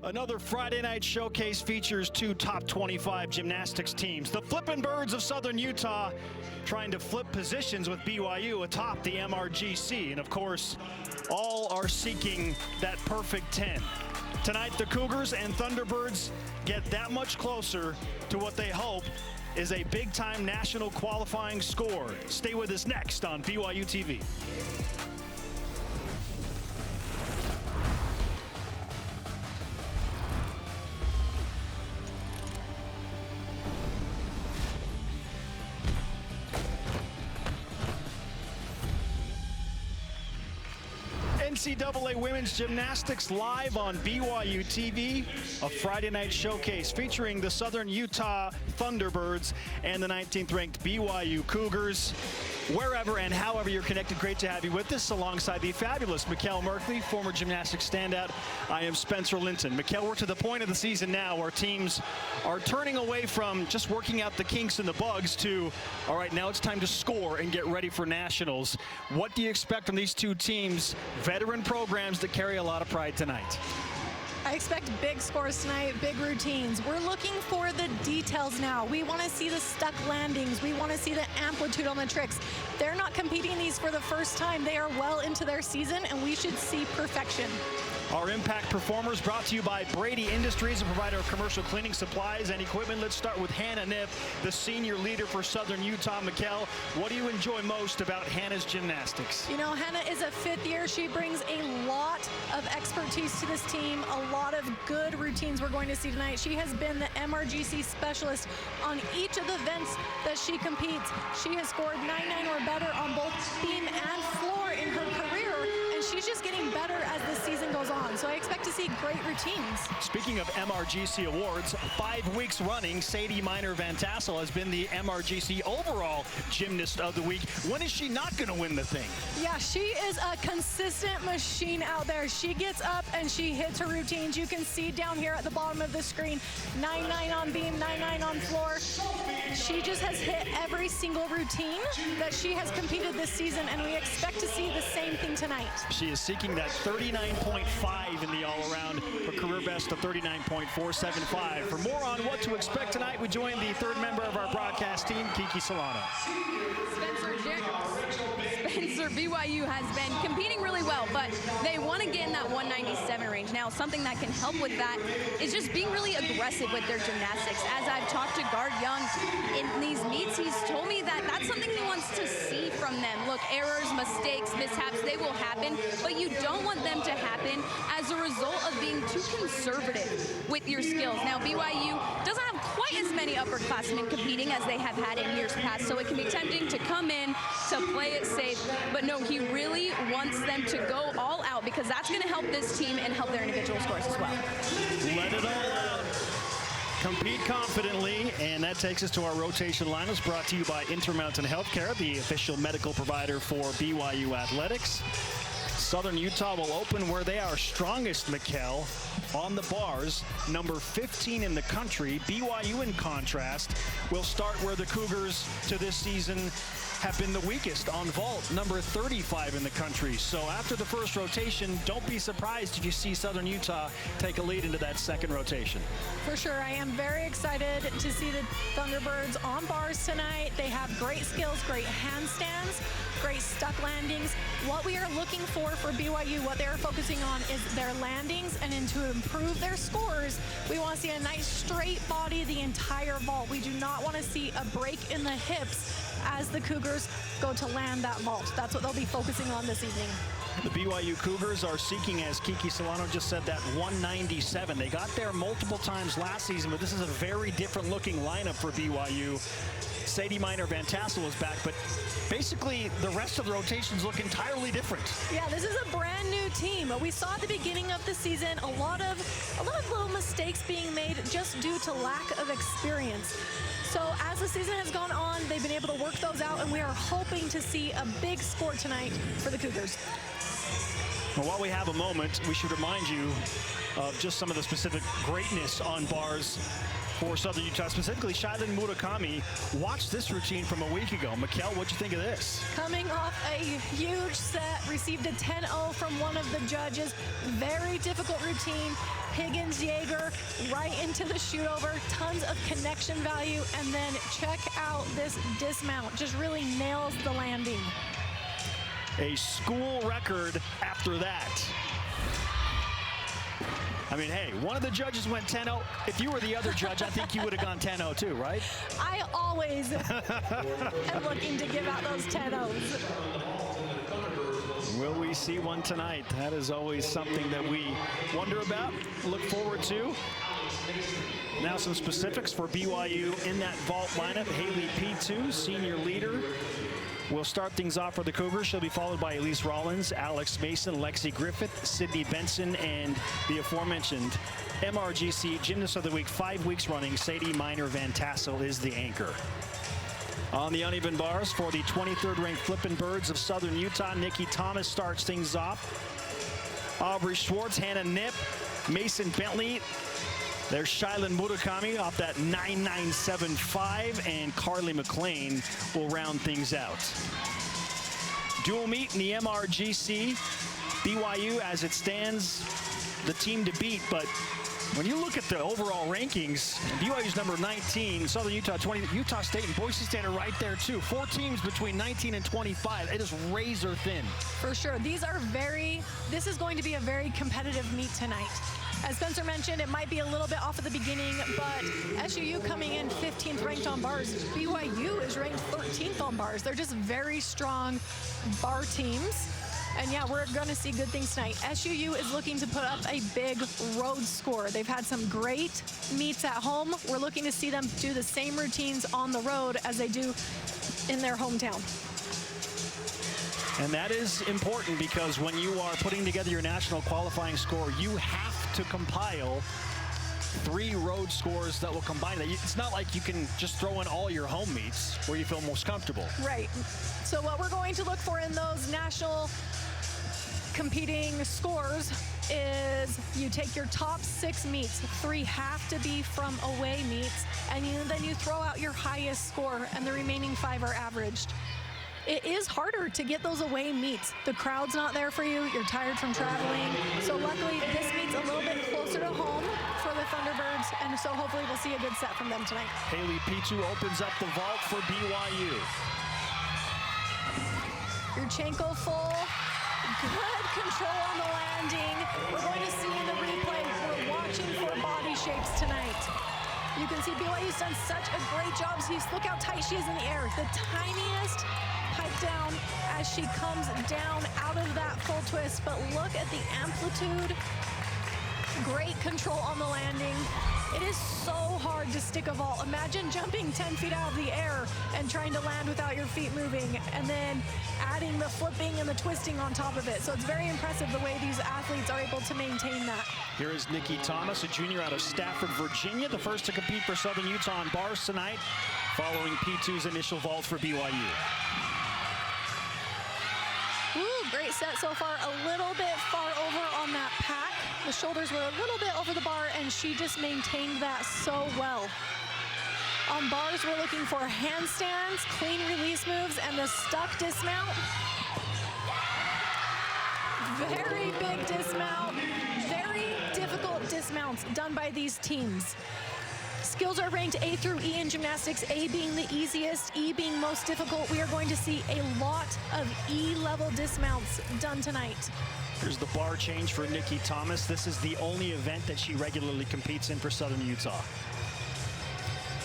Another Friday night showcase features two top 25 gymnastics teams. The Flippin' Birds of Southern Utah trying to flip positions with BYU atop the MRGC. And of course, all are seeking that perfect 10. Tonight, the Cougars and Thunderbirds get that much closer to what they hope is a big-time national qualifying score. Stay with us next on BYU TV. NCAA Women's Gymnastics live on BYU TV, a Friday night showcase featuring the Southern Utah Thunderbirds and the 19th ranked BYU Cougars. Wherever and however you're connected, great to have you with us alongside the fabulous Mikkel Merkley, former gymnastics standout. I am Spencer Linton. Mikkel, we're to the point of the season now where teams are turning away from just working out the kinks and the bugs to, all right, now it's time to score and get ready for nationals. What do you expect from these two teams, veteran programs that carry a lot of pride tonight? I expect big scores tonight, big routines. We're looking for the details now. We want to see the stuck landings. We want to see the amplitude on the tricks. They're not competing these for the first time. They are well into their season, and we should see perfection. Our Impact Performers brought to you by Brady Industries, a provider of commercial cleaning supplies and equipment. Let's start with Hannah Nipp, the senior leader for Southern Utah. Mikkel, what do you enjoy most about Hannah's gymnastics? You know, Hannah is a fifth year. She brings a lot of expertise to this team, a lot of good routines we're going to see tonight. She has been the MRGC specialist on each of the events that she competes. She has scored 9-9 or better on both beam and floor in her career, and she's just getting better as the season goes on. So I expect to see great routines. Speaking of MRGC awards, 5 weeks running, Sadie Miner-Van Tassel has been the MRGC overall gymnast of the week. When is she not going to win the thing? Yeah, she is a consistent machine out there. She gets up and she hits her routines. You can see down here at the bottom of the screen, 9-9 on beam, 9-9 on floor. She just has hit every single routine that she has competed this season, and we expect to see the same thing tonight. She is seeking that 39.5 in the all-around, a career best of 39.475. For more on what to expect tonight, we join the third member of our broadcast team, Kiki Solano. Spencer, BYU has been competing really well, but they want to get in that 197 range. Now, something that can help with that is just being really aggressive with their gymnastics. As I've talked to Guard Young in these meets, he's told me that that's something he wants to see from them. Look, errors, mistakes, mishaps, they will happen, but you don't want them to happen as a result of being too conservative with your skills. Now, BYU doesn't have quite as many upperclassmen competing as they have had in years past, so it can be tempting to come in to play it safe. But no, he really wants them to go all out because that's going to help this team and help their individual scores as well. Let it all out. Compete confidently, and that takes us to our rotation lineups brought to you by Intermountain Healthcare, the official medical provider for BYU Athletics. Southern Utah will open where they are strongest, Mikkel, on the bars, number 15 in the country. BYU, in contrast, will start where the Cougars to this season have been the weakest, on vault, number 35 in the country. So after the first rotation, don't be surprised if you see Southern Utah take a lead into that second rotation. For sure, I am very excited to see the Thunderbirds on bars tonight. They have great skills, great handstands, great stuck landings. What we are looking for BYU, what they're focusing on is their landings, and then to improve their scores, we want to see a nice straight body the entire vault. We do not want to see a break in the hips as the Cougars go to land that vault. That's what they'll be focusing on this evening. The BYU Cougars are seeking, as Kiki Solano just said, that 197. They got there multiple times last season, but this is a very different looking lineup for BYU. Sadie Miner-Van Tassel is back, but basically the rest of the rotations look entirely different. Yeah, this is a brand new team. We saw at the beginning of the season a lot of little mistakes being made just due to lack of experience. So as the season has gone on, they've been able to work those out, and we are hoping to see a big score tonight for the Cougars. Well, while we have a moment, we should remind you of just some of the specific greatness on bars for Southern Utah, specifically Shailin Murakami. Watch this routine from a week ago. Mikkel, what'd you think of this? Coming off a huge set, received a 10-0 from one of the judges. Very difficult routine. Higgins, Jaeger, right into the shoot over. Tons of connection value. And then check out this dismount. Just really nails the landing. A school record after that. I mean, hey, one of the judges went 10-0. If you were the other judge, I think you would have gone 10-0 too, right? I always am looking to give out those 10-0s. Will we see one tonight? That is always something that we wonder about, look forward to. Now some specifics for BYU in that vault lineup. Haley P2, senior leader, will start things off for the Cougars. She'll be followed by Elise Rollins, Alex Mason, Lexi Griffith, Sydney Benson, and the aforementioned MRGC Gymnast of the Week, 5 weeks running, Sadie Minor Van Tassel is the anchor. On the uneven bars for the 23rd ranked Flippin' Birds of Southern Utah, Nikki Thomas starts things off. Aubrey Schwartz, Hannah Nip, Mason Bentley. There's Shailin Murakami off that 9.975, and Carly McLean will round things out. Dual meet in the MRGC. BYU, as it stands, the team to beat, but when you look at the overall rankings, BYU's number 19, Southern Utah 20, Utah State and Boise State are right there too. 4 teams between 19 and 25. It is razor thin. For sure. This is going to be a very competitive meet tonight. As Spencer mentioned, it might be a little bit off at the beginning, but SUU coming in 15th ranked on bars. BYU is ranked 13th on bars. They're just very strong bar teams. And yeah, we're going to see good things tonight. SUU is looking to put up a big road score. They've had some great meets at home. We're looking to see them do the same routines on the road as they do in their hometown. And that is important because when you are putting together your national qualifying score, you have to compile 3 road scores that will combine that. It's not like you can just throw in all your home meets where you feel most comfortable. Right. So what we're going to look for in those national competing scores is you take your top 6 meets, 3 have to be from away meets, and then you throw out your highest score, and the remaining 5 are averaged. It is harder to get those away meets. The crowd's not there for you. You're tired from traveling. So luckily, this meet's a little bit closer to home for the Thunderbirds, and so hopefully we'll see a good set from them tonight. Haley P2 opens up the vault for BYU. Yurchenko full. Good control on the landing. We're going to see in the replay, we're watching for body shapes tonight. You can see BYU's done such a great job. Look how tight she is in the air. The tiniest pipe down as she comes down out of that full twist, but look at the amplitude. Great control on the landing. It is so hard to stick a vault. Imagine jumping 10 feet out of the air and trying to land without your feet moving, and then adding the flipping and the twisting on top of it. So it's very impressive the way these athletes are able to maintain that. Here is Nikki Thomas, a junior out of Stafford, Virginia, the first to compete for Southern Utah on bars tonight, following P2's initial vault for BYU. Ooh, great set so far. A little bit far over on that pack. The shoulders were a little bit over the bar, and she just maintained that so well. On bars, we're looking for handstands, clean release moves, and the stuck dismount. Very big dismount. Very difficult dismounts done by these teams. Skills are ranked A through E in gymnastics, A being the easiest, E being most difficult. We are going to see a lot of E-level dismounts done tonight. Here's the bar change for Nikki Thomas. This is the only event that she regularly competes in for Southern Utah.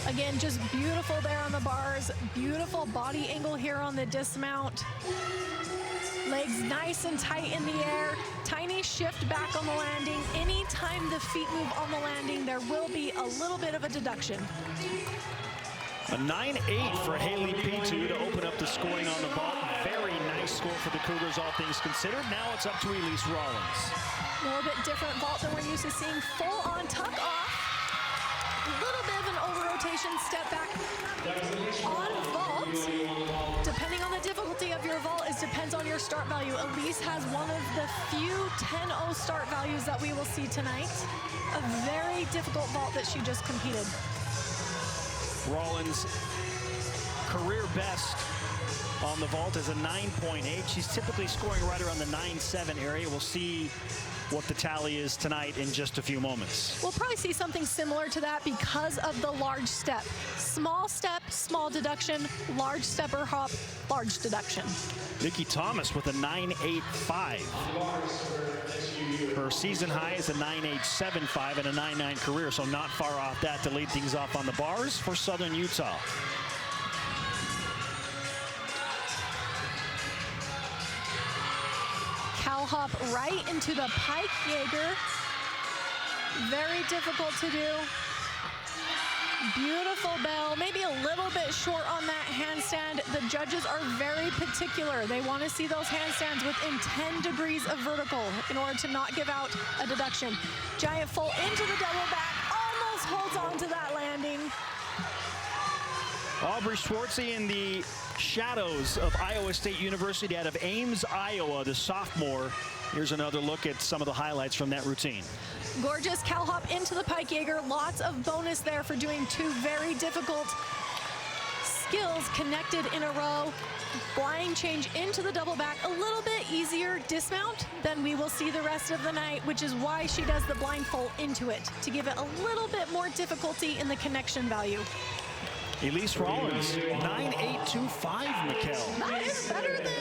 Again, just beautiful there on the bars. Beautiful body angle here on the dismount. Legs nice and tight in the air. Tiny shift back on the landing. Anytime the feet move on the landing, there will be a little bit of a deduction. A 9.8 for Haley P2 to open up the scoring on the vault. Very nice score for the Cougars, all things considered. Now it's up to Elise Rollins. A little bit different vault than we're used to seeing. Full on tuck off. little bit of an over-rotation step back on vault. Depending on the difficulty of your vault, it depends on your start value. Elise has one of the few 10-0 start values that we will see tonight. A very difficult vault that she just competed. Rollins' career best on the vault is a 9.8. She's typically scoring right around the 9.7 area. We'll see what the tally is tonight in just a few moments. We'll probably see something similar to that because of the large step. Small step, small deduction, large step or hop, large deduction. Nikki Thomas with a 9.85. Her season high is a 9.875 and a 9.9 career, so not far off that to lead things off on the bars for Southern Utah. Cow hop right into the pike Jaeger. Very difficult to do. Beautiful bell, maybe a little bit short on that handstand. The judges are very particular. They want to see those handstands within 10 degrees of vertical in order to not give out a deduction. Giant full into the double back, almost holds on to that landing. Aubrey Schwartzy in the shadows of Iowa State University out of Ames, Iowa, the sophomore. Here's another look at some of the highlights from that routine. Gorgeous cow hop into the pike Jaeger. Lots of bonus there for doing two very difficult skills connected in a row. Blind change into the double back. A little bit easier dismount than we will see the rest of the night, which is why she does the blind fold into it, to give it a little bit more difficulty in the connection value. Elise Rollins, 9.825, Mikkel. That is better than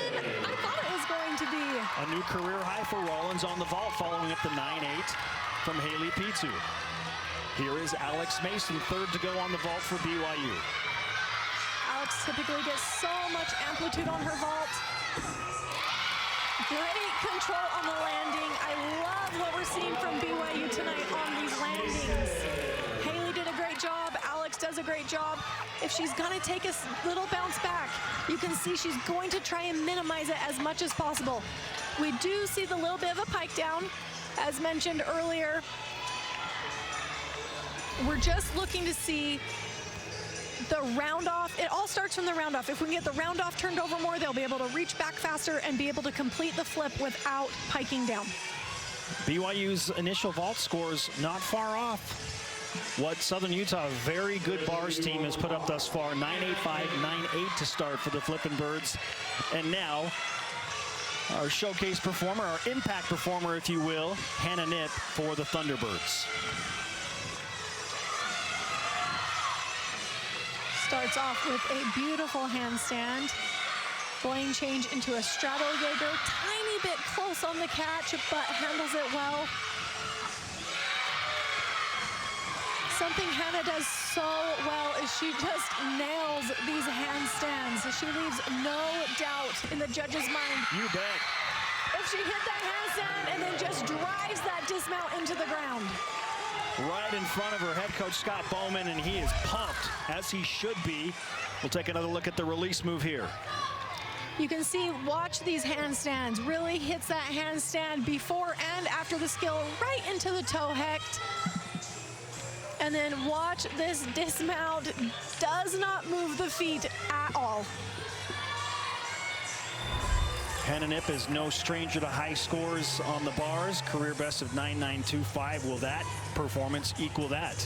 I thought it was going to be. A new career high for Rollins on the vault, following up the 9.8 from Haley Pitu. Here is Alex Mason, third to go on the vault for BYU. Alex typically gets so much amplitude on her vault. Great control on the landing. I love what we're seeing from BYU tonight on these landings. Haley did a great job. Alex does a great job. If she's gonna take a little bounce back, you can see she's going to try and minimize it as much as possible. We do see the little bit of a pike down, as mentioned earlier. We're just looking to see the round off. It all starts from the round off. If we can get the round off turned over more, they'll be able to reach back faster and be able to complete the flip without piking down. BYU's initial vault scores not far off what Southern Utah, a very good bars team, has put up thus far. 9.85, 9.8 to start for the Flippin' Birds. And now, our showcase performer, our impact performer, if you will, Hannah Knipp for the Thunderbirds. Starts off with a beautiful handstand. Blind change into a straddle Jaeger. Tiny bit close on the catch, but handles it well. Something Hannah does so well is she just nails these handstands. She leaves no doubt in the judge's mind. You bet. If she hit that handstand and then just drives that dismount into the ground. Right in front of her head coach, Scott Bowman, and he is pumped, as he should be. We'll take another look at the release move here. You can see, watch these handstands. Really hits that handstand before and after the skill right into the toe hecht. And then watch this dismount. Does not move the feet at all. Hannah Knipp is no stranger to high scores on the bars. Career best of 9.925. Will that performance equal that?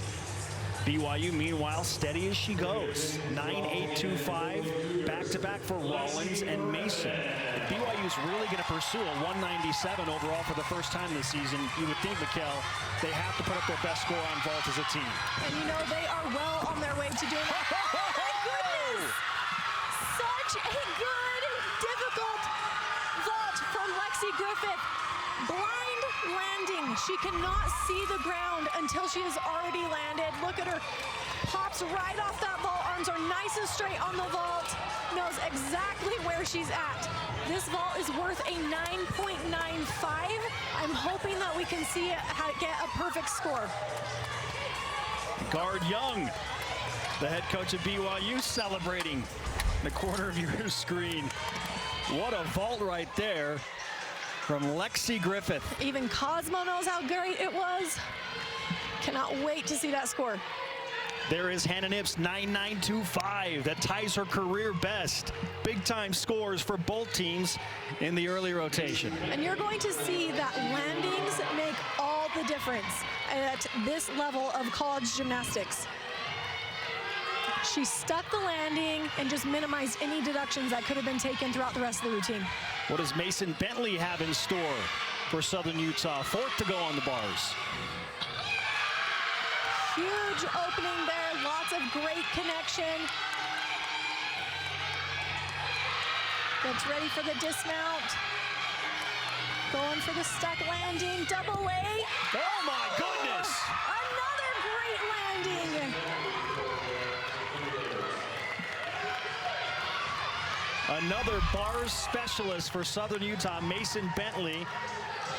BYU, meanwhile, steady as she goes. 9.825, back-to-back for Rollins and Mason. BYU's really going to pursue a 197 overall for the first time this season. You would think, Mikkel, they have to put up their best score on vault as a team. And you know they are well on their way to doing it. Oh my goodness! Such a good, difficult vault from Lexi Griffith. Blind landing. She cannot see the ground until she has already landed. Look at her. Pops right off that vault. Arms are nice and straight on the vault. Knows exactly where she's at. This vault is worth a 9.95. I'm hoping that we can see it get a perfect score. Guard Young, the head coach of BYU, celebrating in the corner of your screen. What a vault right there from Lexi Griffith. Even Cosmo knows how great it was. Cannot wait to see that score. There is Hannah Nips, 9.925. That ties her career best. Big time scores for both teams in the early rotation. And you're going to see that landings make all the difference at this level of college gymnastics. She stuck the landing and just minimized any deductions that could have been taken throughout the rest of the routine. What does Mason Bentley have in store for Southern Utah? Fourth to go on the bars. Huge opening there, lots of great connection. Gets ready for the dismount. Going for the stuck landing, double A. Oh my goodness! Another great landing. Another bars specialist for Southern Utah, Mason Bentley.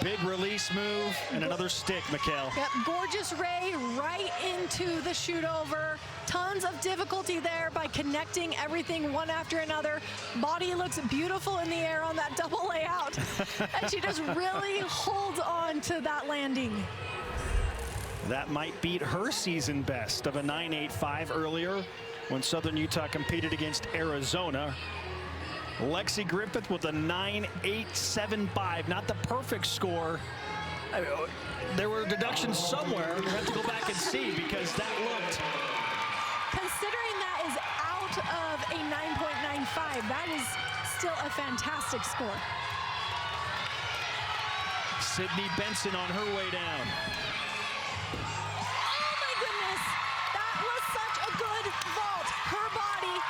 Big release move and another stick, Mikhail. Yep, gorgeous ray right into the shoot over. Tons of difficulty there by connecting everything one after another. Body looks beautiful in the air on that double layout. And she just really holds on to that landing. That might beat her season best of a 9.85 earlier when Southern Utah competed against Arizona. Lexi Griffith with a 9.875, not the perfect score. There were deductions somewhere. We have to go back and see because that looked. Considering that is out of a 9.95, that is still a fantastic score. Sydney Benson on her way down. Oh my goodness, that was such a good vault. Her body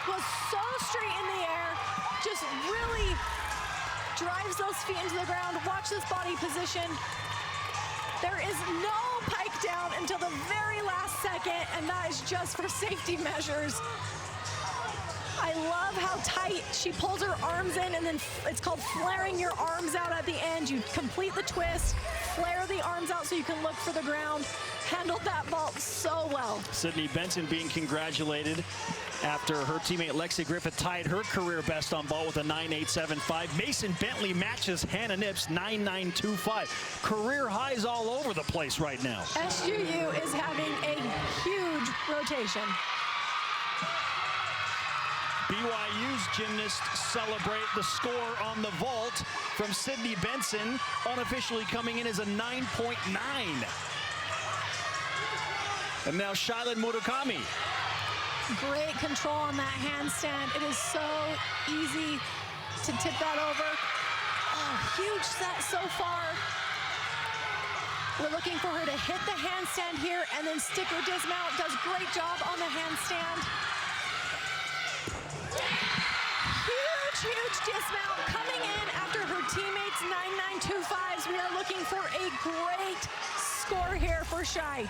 was so straight in the air, just really drives those feet into the ground. Watch this body position. There is no pike down until the very last second, and that is just for safety measures. I love how tight she pulls her arms in, and then it's called flaring your arms out at the end. You complete the twist, flare the arms out so you can look for the ground. Handled that vault so well. Sydney Benson being congratulated after her teammate Lexi Griffith tied her career best on vault with a 9.875. Mason Bentley matches Hannah Nips 9.925. Career highs all over the place right now. SUU is having a huge rotation. BYU's gymnasts celebrate the score on the vault from Sydney Benson, unofficially coming in as a 9.9. And now Shailin Murakami. Great control on that handstand. It is so easy to tip that over. Oh, huge set so far. We're looking for her to hit the handstand here and then stick her dismount. Does great job on the handstand. Huge dismount coming in after her teammates' 9.925s. We are looking for a great score here for Shai.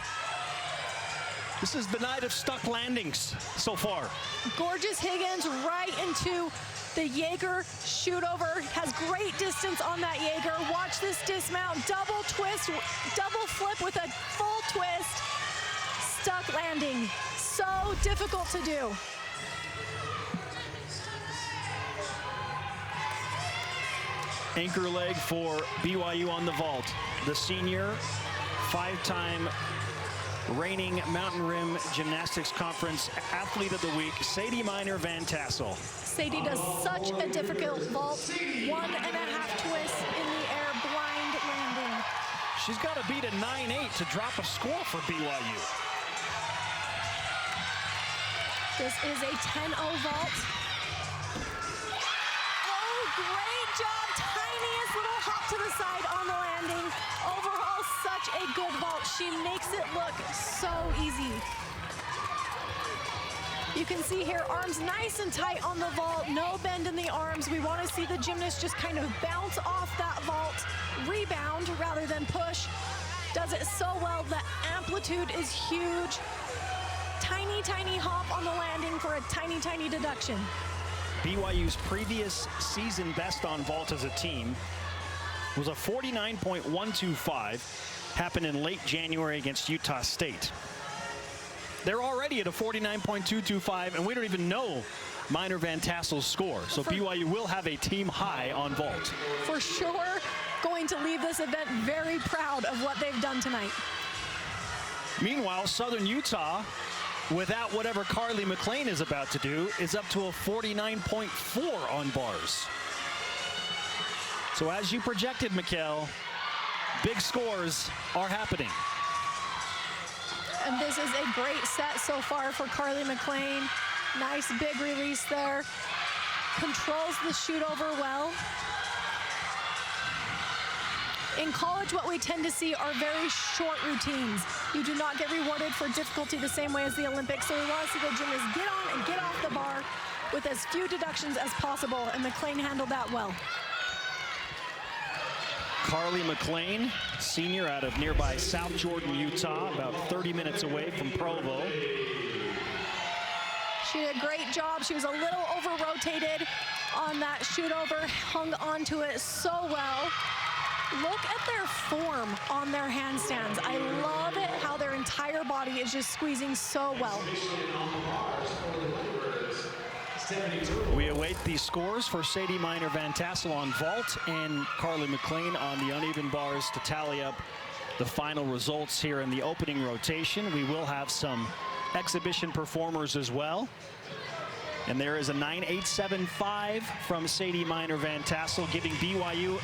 This is the night of stuck landings so far. Gorgeous Higgins right into the Jaeger shoot over. Has great distance on that Jaeger. Watch this dismount. Double twist, double flip with a full twist. Stuck landing. So difficult to do. Anchor leg for BYU on the vault. The senior, five-time reigning Mountain Rim Gymnastics Conference Athlete of the Week, Sadie Minor Van Tassel. Sadie does such a difficult vault. 1.5 twists in the air, blind landing. She's got to beat a 9.8 to drop a score for BYU. This is a 10-0 vault. Oh, great job. Tiniest little hop to the side on the landing. Overall, such a good vault. She makes it look so easy. You can see here, arms nice and tight on the vault, no bend in the arms. We want to see the gymnast just kind of bounce off that vault, rebound rather than push. Does it so well. The amplitude is huge. Tiny hop on the landing for a tiny deduction. BYU's previous season best on vault as a team was a 49.125, happened in late January against Utah State. They're already at a 49.225, and we don't even know Minor Van Tassel's score. So BYU will have a team high on vault. For sure, going to leave this event very proud of what they've done tonight. Meanwhile, Southern Utah without whatever Carly McLean is about to do, is up to a 49.4 on bars. So as you projected, Mikkel, big scores are happening. And this is a great set so far for Carly McLean. Nice big release there. Controls the shoot over well. In college, what we tend to see are very short routines. You do not get rewarded for difficulty the same way as the Olympics, so we want to see the gymnasts get on and get off the bar with as few deductions as possible, and McLean handled that well. Carly McLean, senior out of nearby South Jordan, Utah, about 30 minutes away from Provo. She did a great job. She was a little over-rotated on that shoot over, hung onto it so well. Look at their form on their handstands. I love it how their entire body is just squeezing so well. We await the scores for Sadie Minor-Van Tassel on vault and Carly McLean on the uneven bars to tally up the final results here in the opening rotation. We will have some exhibition performers as well. And there is a 9.875 from Sadie Minor-Van Tassel, giving BYU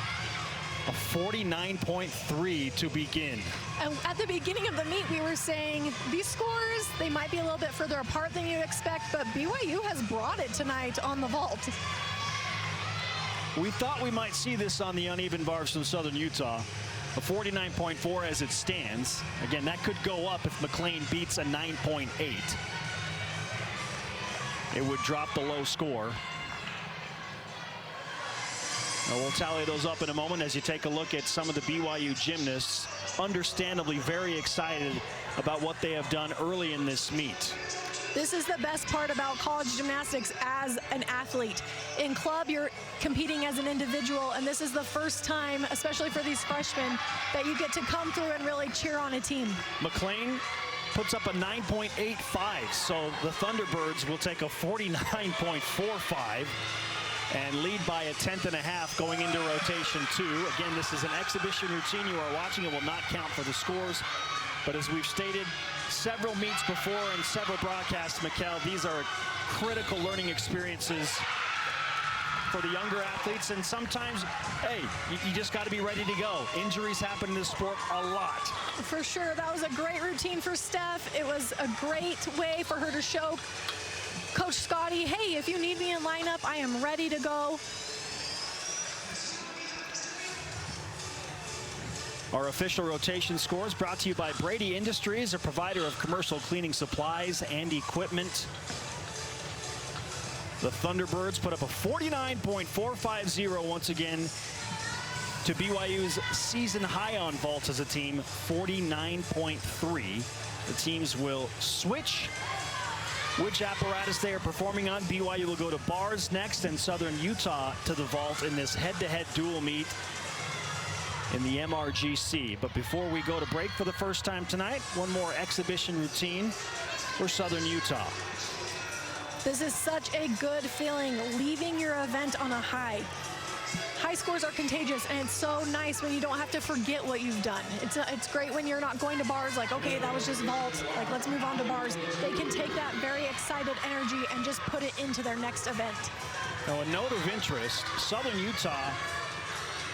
a 49.3 to begin. And at the beginning of the meet, we were saying these scores, they might be a little bit further apart than you expect, but BYU has brought it tonight on the vault. We thought we might see this on the uneven bars from Southern Utah. A 49.4 as it stands. Again, that could go up if McLean beats a 9.8. It would drop the low score. Now we'll tally those up in a moment as you take a look at some of the BYU gymnasts, understandably very excited about what they have done early in this meet. This is the best part about college gymnastics as an athlete. In club, you're competing as an individual, and this is the first time, especially for these freshmen, that you get to come through and really cheer on a team. McLean puts up a 9.85, so the Thunderbirds will take a 49.45 and lead by a 1/10.5 going into rotation 2. Again, this is an exhibition routine you are watching. It will not count for the scores, but as we've stated several meets before and several broadcasts, Mikkel, these are critical learning experiences for the younger athletes, and sometimes, hey, you just got to be ready to go. Injuries happen in this sport a lot. For sure, that was a great routine for Steph. It was a great way for her to show Coach Scotty, hey, if you need me in lineup, I am ready to go. Our official rotation scores brought to you by Brady Industries, a provider of commercial cleaning supplies and equipment. The Thunderbirds put up a 49.450 once again to BYU's season high on vault as a team, 49.3. The teams will switch which apparatus they are performing on. BYU will go to bars next, and Southern Utah to the vault in this head-to-head dual meet in the MRGC. But before we go to break for the first time tonight, one more exhibition routine for Southern Utah. This is such a good feeling, leaving your event on a high. High scores are contagious, and it's so nice when you don't have to forget what you've done. It's great when you're not going to bars like, okay, that was just vault, like let's move on to bars. They can take that very excited energy and just put it into their next event. Now, a note of interest, Southern Utah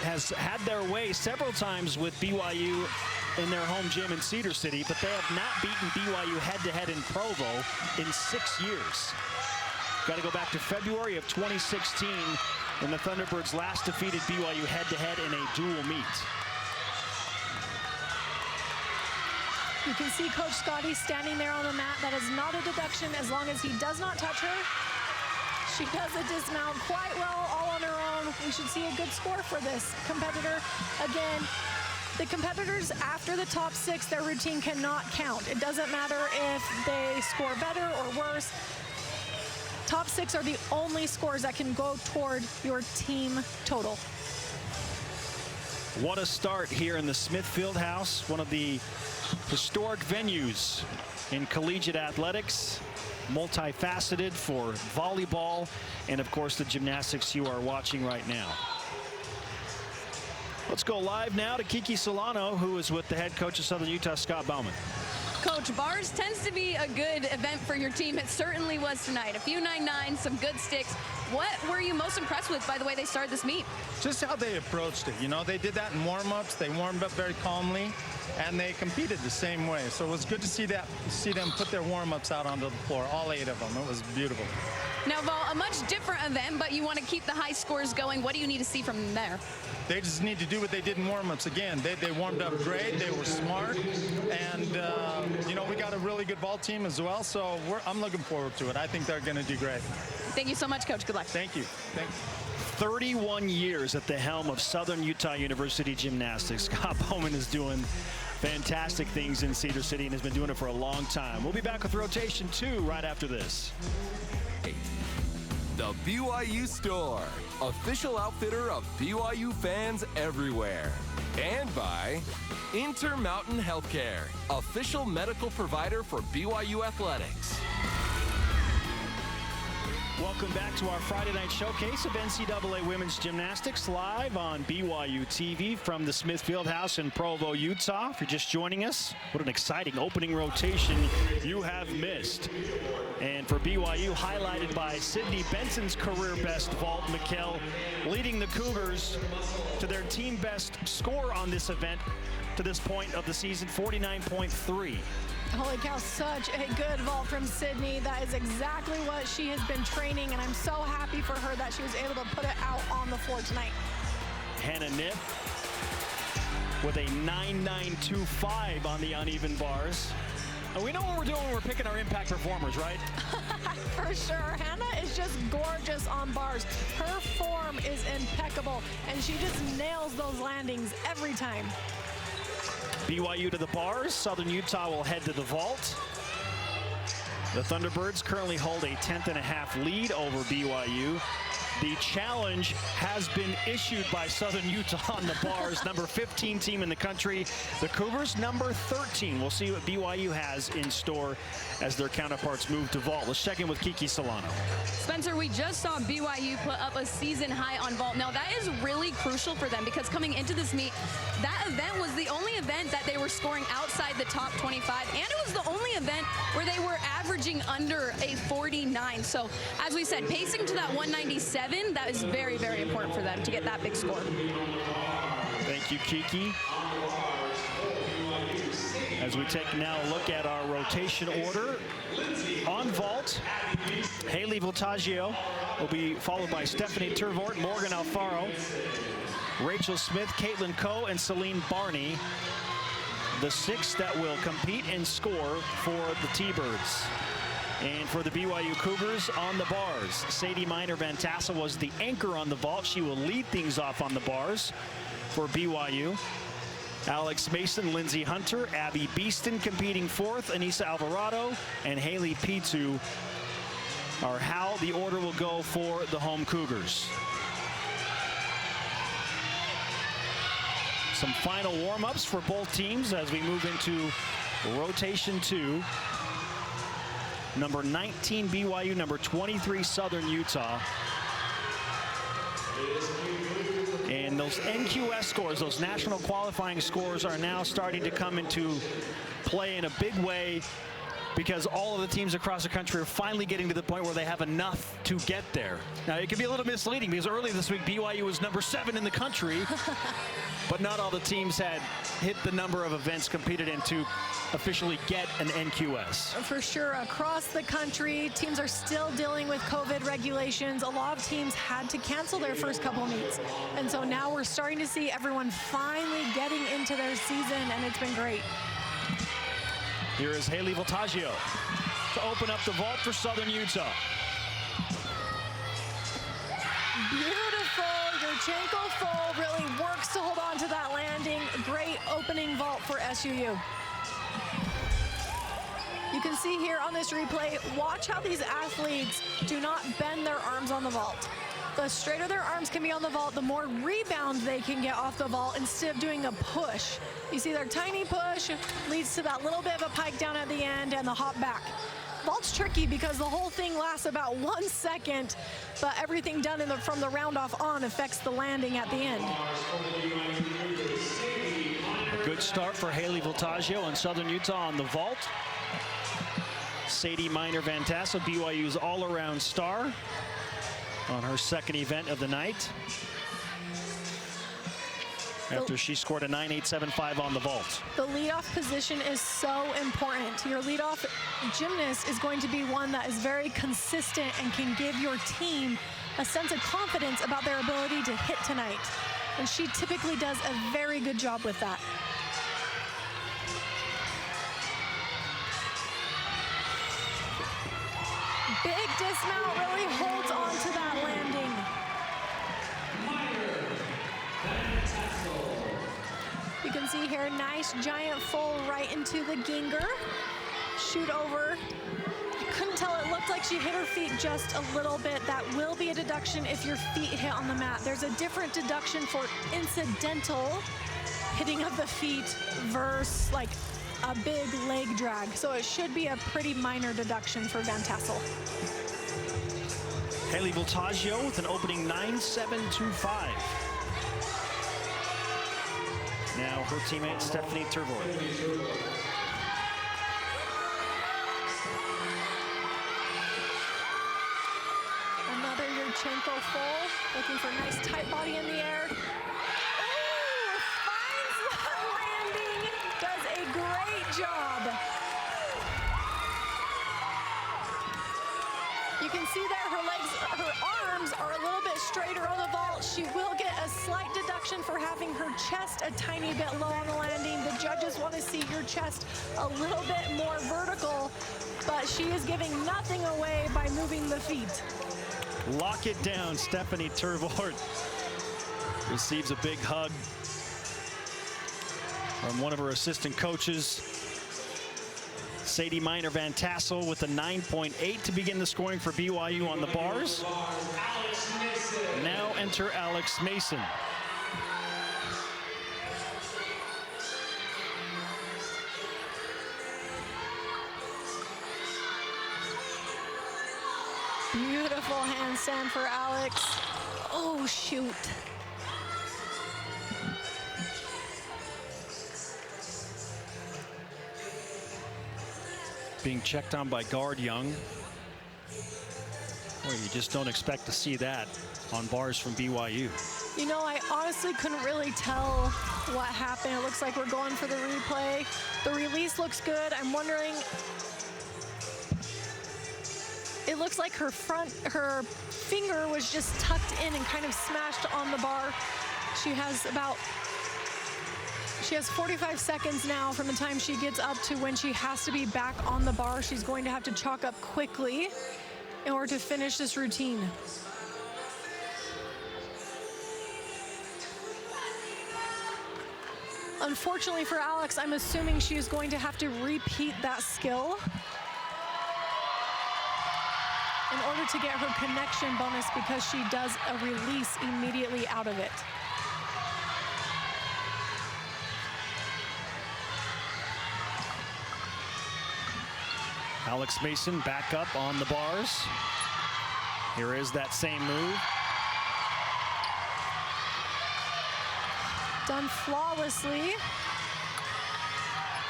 has had their way several times with BYU in their home gym in Cedar City, but they have not beaten BYU head-to-head in Provo in 6 years. Got to go back to February of 2016 when the Thunderbirds last defeated BYU head-to-head in a dual meet. You can see Coach Scotty standing there on the mat. That is not a deduction as long as he does not touch her. She does a dismount quite well all on her own. We should see a good score for this competitor. Again, the competitors after the top 6, their routine cannot count. It doesn't matter if they score better or worse. Top 6 are the only scores that can go toward your team total. What a start here in the Smith Fieldhouse, one of the historic venues in collegiate athletics, multifaceted for volleyball and of course the gymnastics you are watching right now. Let's go live now to Kiki Solano, who is with the head coach of Southern Utah, Scott Bauman. Coach, bars tends to be a good event for your team. It certainly was tonight. A few 9-9s, some good sticks. What were you most impressed with by the way they started this meet? Just how they approached it. You know, they did that in warm-ups. They warmed up very calmly, and they competed the same way. So it was good to see them put their warm-ups out onto the floor, all 8 of them. It was beautiful. Now, Val, a much different event, but you want to keep the high scores going. What do you need to see from them there? They just need to do what they did in warm-ups again. They warmed up great. They were smart. And, you know, we got a really good vault team as well. So I'm looking forward to it. I think they're going to do great. Thank you so much, Coach. Good luck. Thank you. Thank you. 31 years at the helm of Southern Utah University Gymnastics. Scott Bowman is doing fantastic things in Cedar City and has been doing it for a long time. We'll be back with Rotation 2 right after this. The BYU Store, official outfitter of BYU fans everywhere. And by Intermountain Healthcare, official medical provider for BYU Athletics. Welcome back to our Friday night showcase of NCAA Women's Gymnastics live on BYU TV from the Smith Fieldhouse in Provo, Utah. If you're just joining us, what an exciting opening rotation you have missed. And for BYU, highlighted by Sydney Benson's career best vault, Mikkel, leading the Cougars to their team best score on this event to this point of the season, 49.3. Holy cow, such a good vault from Sydney. That is exactly what she has been training, and I'm so happy for her that she was able to put it out on the floor tonight. Hannah Nipp with a 9.925 on the uneven bars. And we know what we're doing when we're picking our impact performers, right? For sure. Hannah is just gorgeous on bars. Her form is impeccable, and she just nails those landings every time. BYU to the bars. Southern Utah will head to the vault. The Thunderbirds currently hold a 10.5 lead over BYU. The challenge has been issued by Southern Utah on the bars. Number 15 team in the country. The Cougars, number 13. We'll see what BYU has in store as their counterparts move to vault. Let's check in with Kiki Solano. Spencer, we just saw BYU put up a season high on vault. Now, that is really crucial for them because coming into this meet, that event was the only event that they were scoring outside the top 25, and it was the only event where they were averaging under a 49. So, as we said, pacing to that 197, that is very, very important for them to get that big score. Thank you, Kiki. As we take now a look at our rotation order on vault, Haley Voltaggio will be followed by Stephanie Tervort, Morgan Alfaro, Rachel Smith, Caitlin Coe, and Celine Barney. The 6 that will compete and score for the T-Birds. And for the BYU Cougars on the bars, Sadie Miner-Van Tassel was the anchor on the vault. She will lead things off on the bars for BYU. Alex Mason, Lindsay Hunter, Abby Beeston competing 4th, Anissa Alvarado, and Haley Pitu are how the order will go for the home Cougars. Some final warm-ups for both teams as we move into rotation 2. Number 19 BYU, number 23 Southern Utah. And those NQS scores, those national qualifying scores, are now starting to come into play in a big way because all of the teams across the country are finally getting to the point where they have enough to get there. Now, it can be a little misleading because early this week, BYU was number 7 in the country, but not all the teams had hit the number of events competed in to officially get an NQS. For sure, across the country, teams are still dealing with COVID regulations. A lot of teams had to cancel their first couple meets. And so now we're starting to see everyone finally getting into their season, and it's been great. Here is Haley Voltaggio to open up the vault for Southern Utah. Beautiful. Yurchenko full really works to hold on to that landing. Great opening vault for SUU. You can see here on this replay, watch how these athletes do not bend their arms on the vault. The straighter their arms can be on the vault, the more rebound they can get off the vault instead of doing a push. You see their tiny push leads to that little bit of a pike down at the end and the hop back. Vault's tricky because the whole thing lasts about 1 second, but everything done from the round off on affects the landing at the end. A Good start for Haley Voltaggio in Southern Utah on the vault. Sadie Miner-Van Tassel, BYU's all-around star, on her second event of the night, after she scored a 9.875 on the vault. The leadoff position is so important. Your leadoff gymnast is going to be one that is very consistent and can give your team a sense of confidence about their ability to hit tonight. And she typically does a very good job with that. Big dismount really holds on to that landing. You can see here, nice giant full right into the ginger. Shoot over. I couldn't tell, it looked like she hit her feet just a little bit. That will be a deduction if your feet hit on the mat. There's a different deduction for incidental hitting of the feet versus like a big leg drag. So it should be a pretty minor deduction for Van Tassel. Haley Voltaggio with an opening 9.725. Now her teammate Stephanie Tervoort. Another Yurchenko full, looking for a nice tight body in the air. Oh, finds the landing, does a great job. You can see there her legs, her arms are a little bit straighter on the vault. She will get a slight deduction for having her chest a tiny bit low on the landing. The judges want to see your chest a little bit more vertical, but she is giving nothing away by moving the feet. Lock it down, Stephanie Tervoort receives a big hug from one of her assistant coaches. Sadie Miner-Van Tassel with a 9.8 to begin the scoring for BYU on the bars. Now enter Alex Mason. Beautiful handstand for Alex. Oh, shoot. Being checked on by guard Young. Well, you just don't expect to see that on bars from BYU. You know, I honestly couldn't really tell what happened. It looks like we're going for the replay. The release looks good. I'm wondering, it looks like her finger was just tucked in and kind of smashed on the bar. She has 45 seconds now from the time she gets up to when she has to be back on the bar. She's going to have to chalk up quickly in order to finish this routine. Unfortunately for Alex, I'm assuming she is going to have to repeat that skill in order to get her connection bonus, because she does a release immediately out of it. Alex Mason back up on the bars. Here is that same move. Done flawlessly.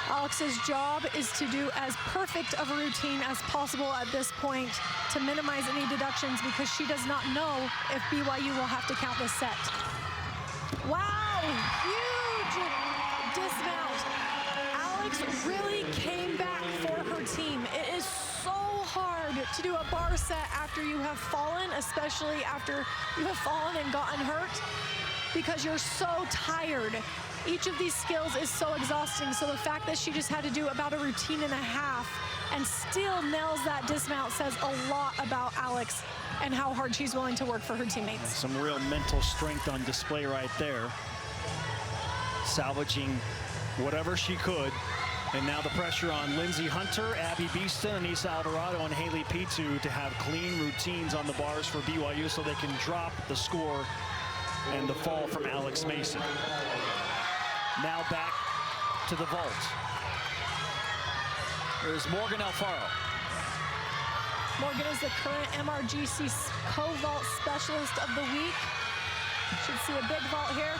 Alex's job is to do as perfect of a routine as possible at this point to minimize any deductions, because she does not know if BYU will have to count this set. Wow, huge dismount. Alex really came back for her team. It is so hard to do a bar set after you have fallen, especially after you have fallen and gotten hurt, because you're so tired. Each of these skills is so exhausting. So the fact that she just had to do about a routine and a half and still nails that dismount says a lot about Alex and how hard she's willing to work for her teammates. Some real mental strength on display right there. Salvaging whatever she could. And now the pressure on Lindsay Hunter, Abby Beeston, Anissa Alvarado, and Haley Pitu to have clean routines on the bars for BYU so they can drop the score and the fall from Alex Mason. Now back to the vault. Here's Morgan Alfaro. Morgan is the current MRGC co-vault specialist of the week. Should see a big vault here.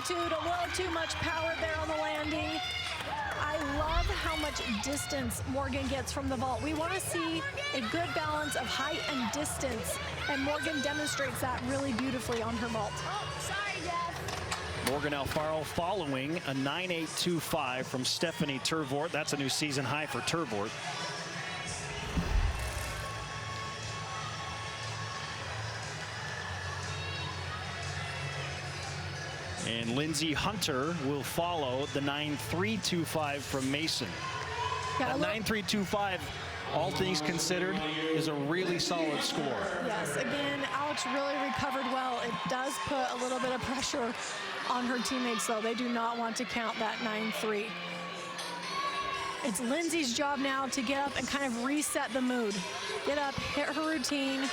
amplitude, a little too much power there on the landing. I love how much distance Morgan gets from the vault. We want to see a good balance of height and distance, and Morgan demonstrates that really beautifully on her vault. Morgan Alfaro following a 9.825 from Stephanie Tervort. That's a new season high for Tervort. And Lindsay Hunter will follow the 9.325 from Mason. Yeah, that 9.325, all things considered, is a really solid score. Yes, again, Alex really recovered well. It does put a little bit of pressure on her teammates, though. They do not want to count that 9.3. It's Lindsay's job now to get up and kind of reset the mood. Get up, hit her routine,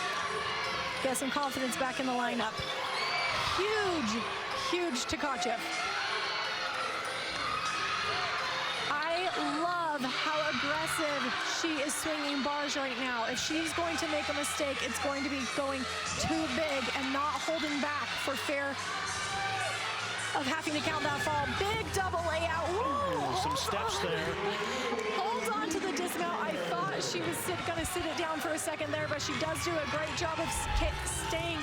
get some confidence back in the lineup. Huge Tkachev. I love how aggressive she is swinging bars right now. If she's going to make a mistake, it's going to be going too big and not holding back for fear of having to count that fall. Big double layout. Whoa, some steps there. Hold on to the dismount. I thought she was going to sit it down for a second there, but she does do a great job of staying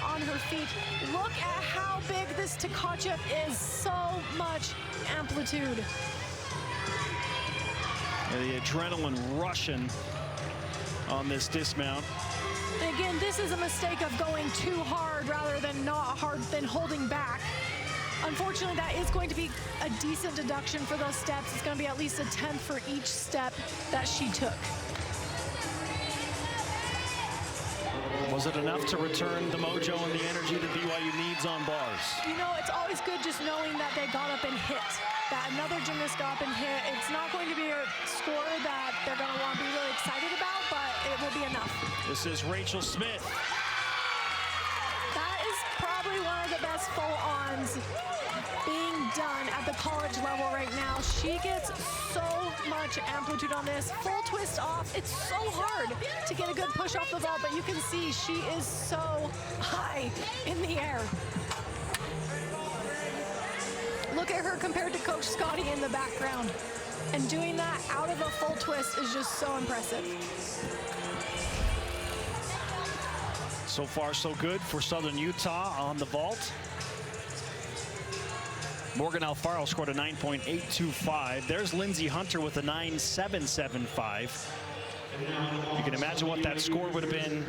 on her feet. Look at how big this Tkachev is. So much amplitude. The adrenaline rushing on this dismount. Again, this is a mistake of going too hard rather than not hard, than holding back. Unfortunately, that is going to be a decent deduction for those steps. It's going to be at least a 10th for each step that she took. Was it enough to return the mojo and the energy that BYU needs on bars? You know, it's always good just knowing that they got up and hit, that another gymnast got up and hit. It's not going to be a score that they're going to want to be really excited about, but it will be enough. This is Rachel Smith. That is probably one of the best full-ons being done at the college level right now. She gets so much amplitude on this. Full twist off. It's so hard to get a good push off the vault, but you can see she is so high in the air. Look at her compared to Coach Scotty in the background. And doing that out of a full twist is just so impressive. So far, so good for Southern Utah on the vault. Morgan Alfaro scored a 9.825. There's Lindsay Hunter with a 9.775. You can imagine what that score would have been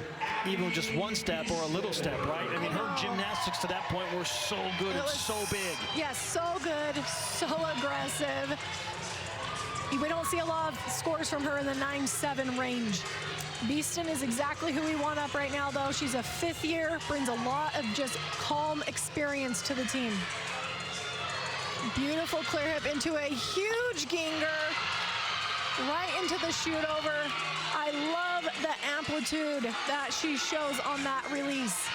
even with just one step or a little step, right? I mean, her gymnastics to that point were so good and so big. Yes, so good, so aggressive. We don't see a lot of scores from her in the 9.7 range. Beeston is exactly who we want up right now, though. She's a fifth year, brings a lot of just calm experience to the team. Beautiful clear hip into a huge ginger, right into the shoot over. I love the amplitude that she shows on that release.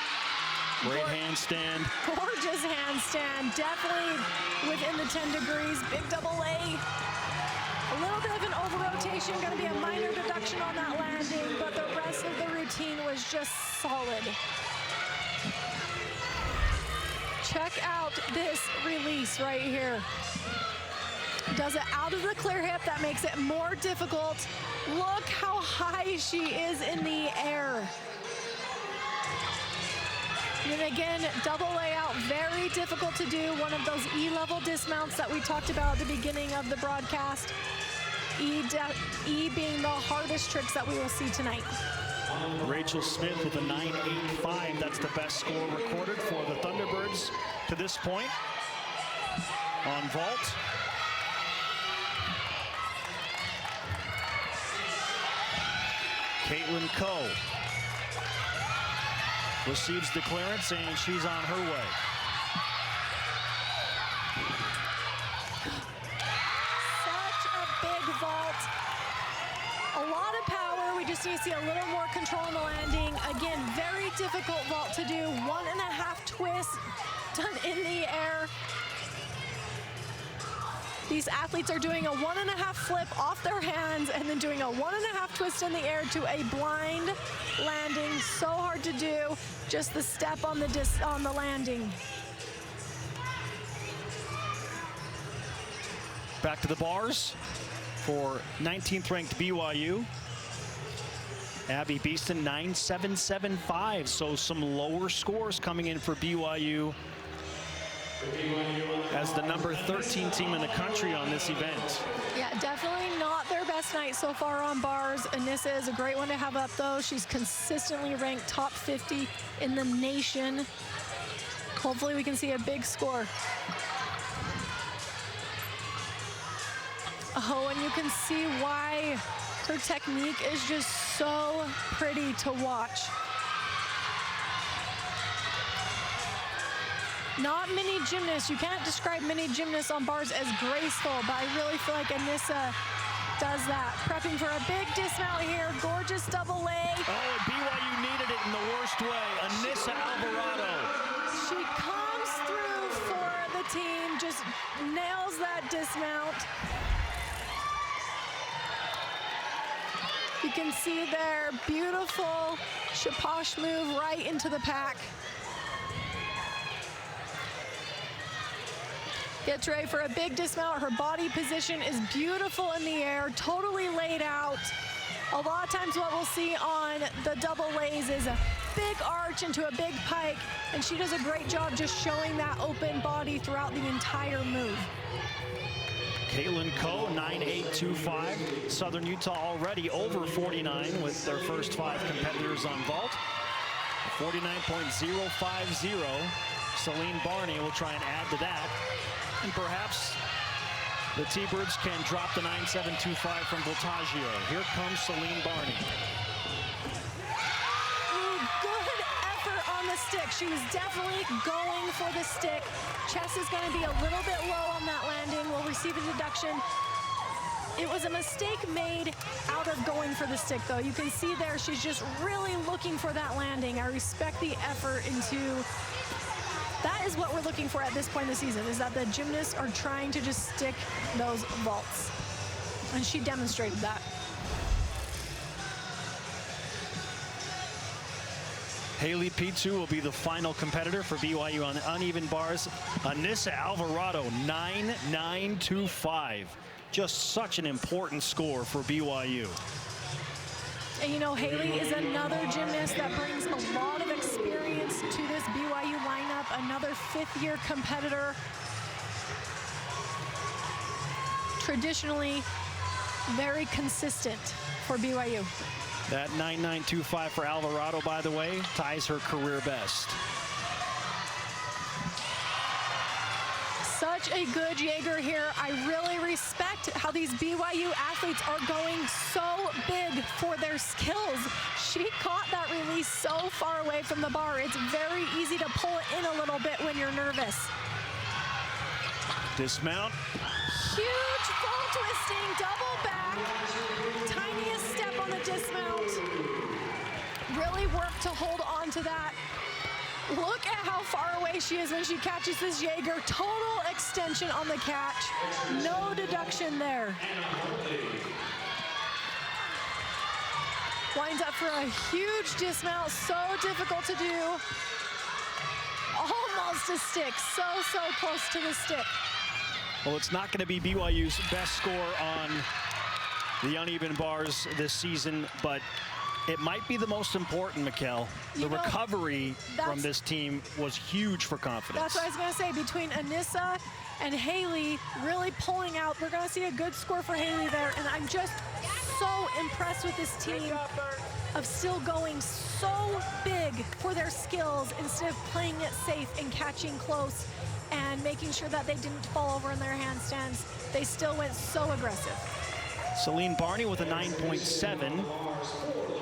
Great handstand. Gorgeous handstand, definitely within the 10 degrees. Big double A. A little bit of an over-rotation, going to be a minor deduction on that landing, but the rest of the routine was just solid. Check out this release right here. Does it out of the clear hip. That makes it more difficult. Look how high she is in the air. And again, double layout, very difficult to do. One of those E-level dismounts that we talked about at the beginning of the broadcast. E being the hardest tricks that we will see tonight. Rachel Smith with a 9.85. That's the best score recorded for the Thunderbirds to this point on vault. Caitlin Coe receives the clearance and she's on her way. Such a big vault. A lot of power. We just need to see a little more control on the landing. Again, very difficult vault to do. 1.5 twists done in the air. These athletes are doing a 1.5 flip off their hands and then doing a 1.5 twist in the air to a blind landing. So hard to do. Just the step on the landing. Back to the bars for 19th ranked BYU. Abby Beeston 9.775, so some lower scores coming in for BYU as the number 13 team in the country on this event. Yeah, definitely not their best night so far on bars. Anissa is a great one to have up, though. She's consistently ranked top 50 in the nation. Hopefully we can see a big score. Oh, and you can see why her technique is just so pretty to watch. Not many gymnasts, you can't describe many gymnasts on bars as graceful, but I really feel like Anissa does that. Prepping for a big dismount here, gorgeous double leg. Oh, and BYU needed it in the worst way. Anissa Alvarado. She comes through for the team, just nails that dismount. You can see their beautiful Shaposh move right into the pack. Gets ready for a big dismount. Her body position is beautiful in the air, totally laid out. A lot of times what we'll see on the double lays is a big arch into a big pike, and she does a great job just showing that open body throughout the entire move. Caitlin Coe, 9.825. Southern Utah already over 49 with their first 5 competitors on vault. 49.050. Celine Barney will try and add to that. And perhaps the T-Birds can drop the 9.725 from Voltaggio. Here comes Celine Barney. Ooh, good effort on the stick. She was definitely going for the stick. Chest is going to be a little bit low on that landing. Will receive a deduction. It was a mistake made out of going for the stick, though. You can see there she's just really looking for that landing. I respect the effort into. That is what we're looking for at this point in the season, is that the gymnasts are trying to just stick those vaults. And she demonstrated that. Haley Pitu will be the final competitor for BYU on uneven bars. Anissa Alvarado, 9.925. Just such an important score for BYU. And you know, Haley is another gymnast that brings a lot of experience to this BYU lineup, another 5th-year competitor. Traditionally, very consistent for BYU. That 9.925 for Alvarado, by the way, ties her career best. Such a good Jaeger here. I really respect how these BYU athletes are going so big for their skills. She caught that release so far away from the bar. It's very easy to pull it in a little bit when you're nervous. Dismount. Huge full twisting, double back. Tiniest step on the dismount. Really worked to hold on to that. Look at how far away she is when she catches this Jaeger. Total extension on the catch. No deduction there. Winds up for a huge dismount. So difficult to do. Almost a stick. So close to the stick. Well, it's not going to be BYU's best score on the uneven bars this season, but it might be the most important, Mikkel. The recovery from this team was huge for confidence. That's what I was going to say. Between Anissa and Haley really pulling out, we're going to see a good score for Haley there. And I'm just so impressed with this team of still going so big for their skills instead of playing it safe and catching close and making sure that they didn't fall over in their handstands. They still went so aggressive. Celine Barney with a 9.7.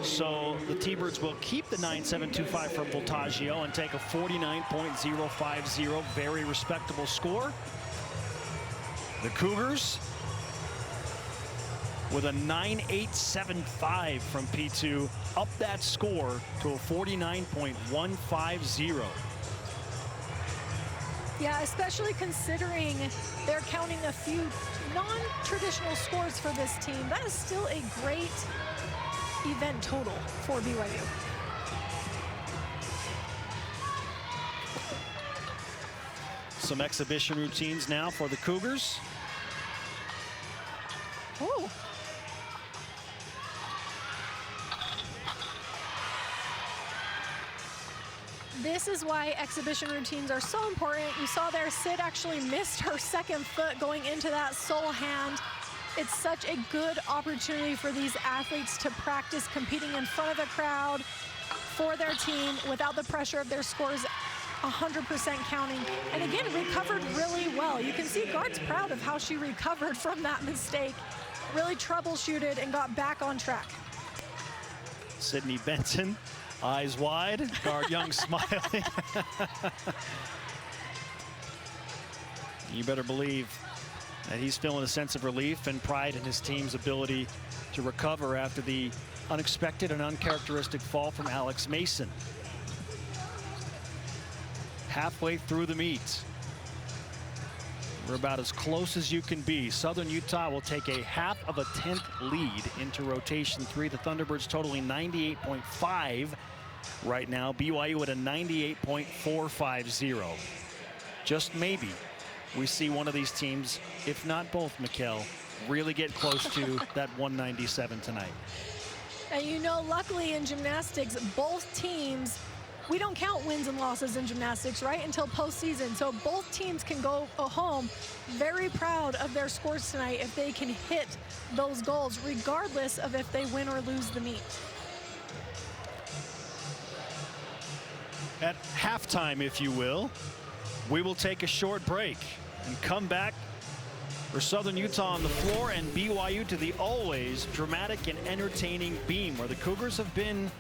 So the T-Birds will keep the 9.725 from Voltaggio and take a 49.050, very respectable score. The Cougars with a 9.875 from P2, up that score to a 49.150. Yeah, especially considering they're counting a few non-traditional scores for this team. That is still a great event total for BYU. Some exhibition routines now for the Cougars. Ooh. This is why exhibition routines are so important. You saw there, Sid actually missed her second foot going into that sole hand. It's such a good opportunity for these athletes to practice competing in front of a crowd for their team without the pressure of their scores 100% counting. And again, recovered really well. You can see Guard's proud of how she recovered from that mistake. Really troubleshooted and got back on track. Sydney Benson, eyes wide, Guard Young smiling. You better believe that he's feeling a sense of relief and pride in his team's ability to recover after the unexpected and uncharacteristic fall from Alex Mason. Halfway through the meet, we're about as close as you can be. Southern Utah will take a half of a tenth lead into rotation 3. The Thunderbirds totaling 98.5 right now. BYU at a 98.450. Just maybe we see one of these teams, if not both, Mikkel, really get close to that 197 tonight. And you know, luckily in gymnastics, both teams, we don't count wins and losses in gymnastics, right, until postseason. So both teams can go home very proud of their scores tonight if they can hit those goals, regardless of if they win or lose the meet. At halftime, if you will, we will take a short break and come back for Southern Utah on the floor and BYU to the always dramatic and entertaining beam, where the Cougars have been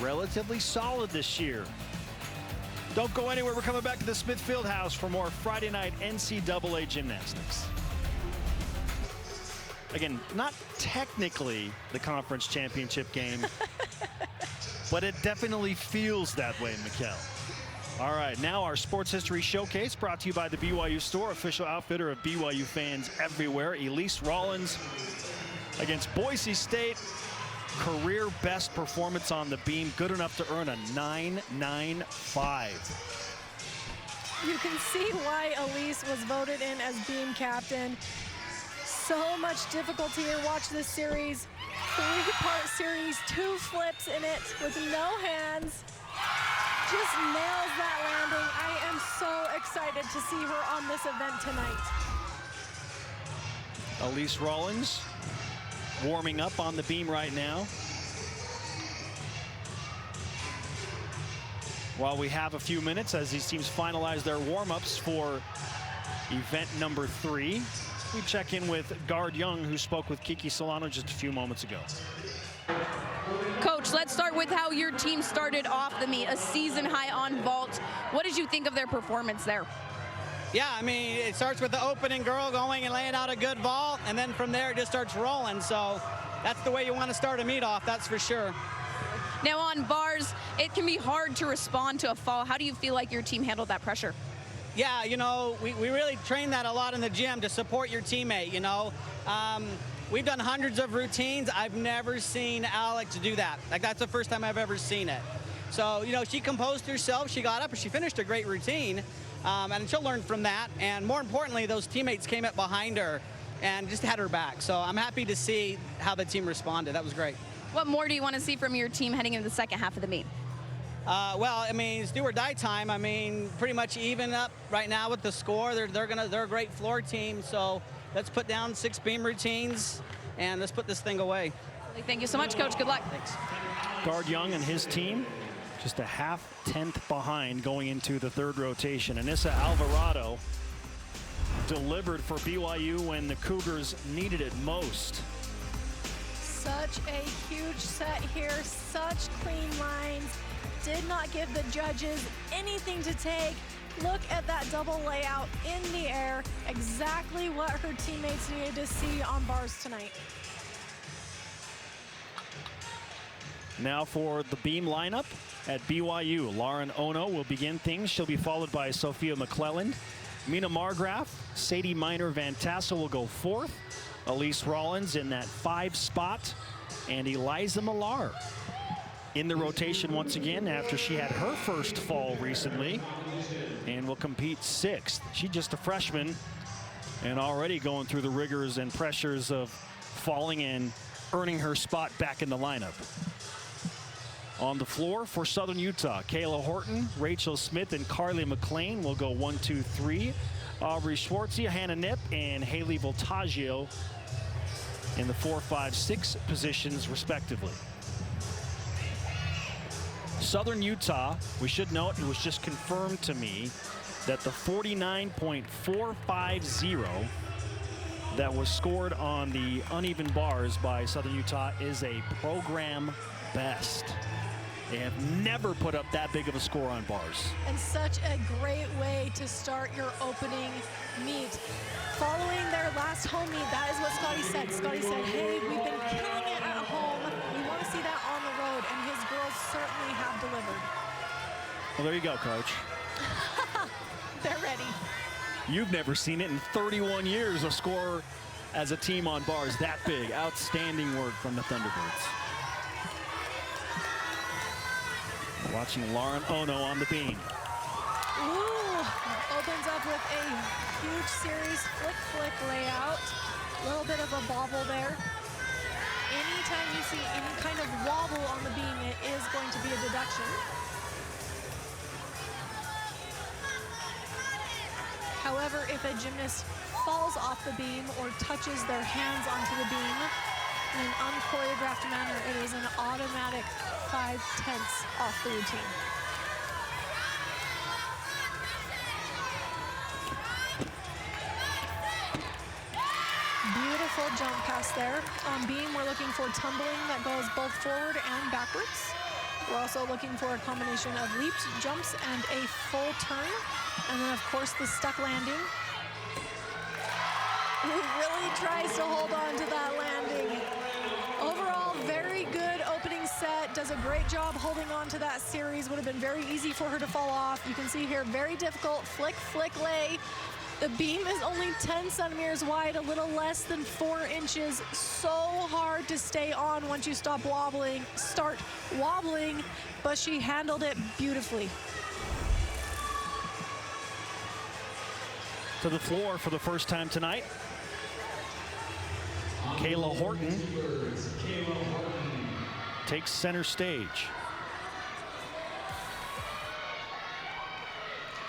relatively solid this year. Don't go anywhere. We're coming back to the Smith Fieldhouse for more Friday night NCAA gymnastics. Again, not technically the conference championship game, but it definitely feels that way, Mikkel. All right, now our Sports History Showcase, brought to you by the BYU Store, official outfitter of BYU fans everywhere. Elise Rollins against Boise State. Career best performance on the beam, good enough to earn a 9.95. You can see why Elise was voted in as beam captain. So much difficulty to watch this series. 3-part series, 2 flips in it with no hands. Just nails that landing. I am so excited to see her on this event tonight. Elise Rollins warming up on the beam right now. While we have a few minutes as these teams finalize their warm-ups for event number 3, we check in with Guard Young, who spoke with Kiki Solano just a few moments ago. Coach, let's start with how your team started off the meet, a season high on vault. What did you think of their performance there? Yeah, I mean, it starts with the opening girl going and laying out a good vault, and then from there it just starts rolling. So that's the way you want to start a meet off, that's for sure. Now on bars, it can be hard to respond to a fall. How do you feel like your team handled that pressure? Yeah, you know, we really train that a lot in the gym to support your teammate, you know. We've done hundreds of routines. I've never seen Alex do that. Like, that's the first time I've ever seen it. So, you know, she composed herself, she got up, and she finished a great routine. And she'll learn from that. And more importantly, those teammates came up behind her and just had her back. So I'm happy to see how the team responded. That was great. What more do you want to see from your team heading into the second half of the meet? Well, I mean, it's do or die time. I mean, pretty much even up right now with the score. They're a great floor team. So let's put down 6 beam routines and let's put this thing away. Thank you so much, Coach. Good luck. Thanks. Guard Young and his team just a half-tenth behind going into the 3rd rotation. Anissa Alvarado delivered for BYU when the Cougars needed it most. Such a huge set here, such clean lines. Did not give the judges anything to take. Look at that double layout in the air. Exactly what her teammates needed to see on bars tonight. Now for the beam lineup at BYU. Lauren Ono will begin things. She'll be followed by Sophia McClelland. Mina Margraf, Sadie Minor Van Tassel will go 4th. Elise Rollins in that 5 spot. And Eliza Millar in the rotation once again after she had her first fall recently. And will compete 6th. She's just a freshman and already going through the rigors and pressures of falling in, earning her spot back in the lineup. On the floor for Southern Utah, Kayla Horton, Rachel Smith, and Carly McLean will go 1, 2, 3. Aubrey Schwartzy, Hannah Knipp, and Haley Voltaggio in the 4, 5, 6 positions respectively. Southern Utah, we should note, it was just confirmed to me that the 49.450 that was scored on the uneven bars by Southern Utah is a program best. They have never put up that big of a score on bars. And such a great way to start your opening meet. Following their last home meet, that is what Scotty said. Scotty said, hey, we've been killing it at home. We want to see that on the road, and his girls certainly have delivered. Well, there you go, Coach. They're ready. You've never seen it in 31 years, a score as a team on bars that big. Outstanding work from the Thunderbirds. Watching Lauren Ono on the beam. Ooh, opens up with a huge series flick layout. A little bit of a bobble there. Anytime you see any kind of wobble on the beam, it is going to be a deduction. However, if a gymnast falls off the beam or touches their hands onto the beam in an unchoreographed manner, it is an automatic 5/10 off the routine. Beautiful jump pass there. On beam, we're looking for tumbling that goes both forward and backwards. We're also looking for a combination of leaps, jumps, and a full turn. And then, of course, the stuck landing. Who really tries to hold on to that landing. Overall, very good opening set. Does a great job holding on to that series. Would have been very easy for her to fall off. You can see here, very difficult. Flick, lay. The beam is only 10 centimeters wide, a little less than 4 inches. So hard to stay on once you start wobbling, but she handled it beautifully. To the floor for the first time tonight, Kayla Horton takes center stage.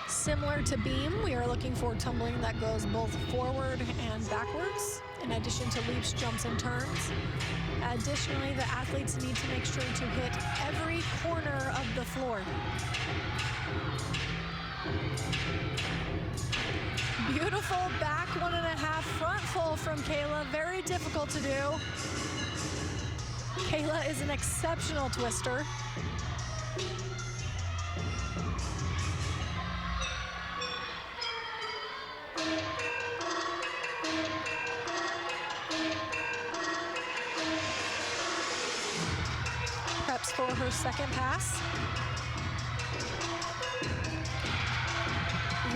Similar to beam, we are looking for tumbling that goes both forward and backwards, in addition to leaps, jumps, and turns. Additionally, the athletes need to make sure to hit every corner of the floor. Beautiful back 1.5 front full from Kayla. Very difficult to do. Kayla is an exceptional twister. Preps for her second pass.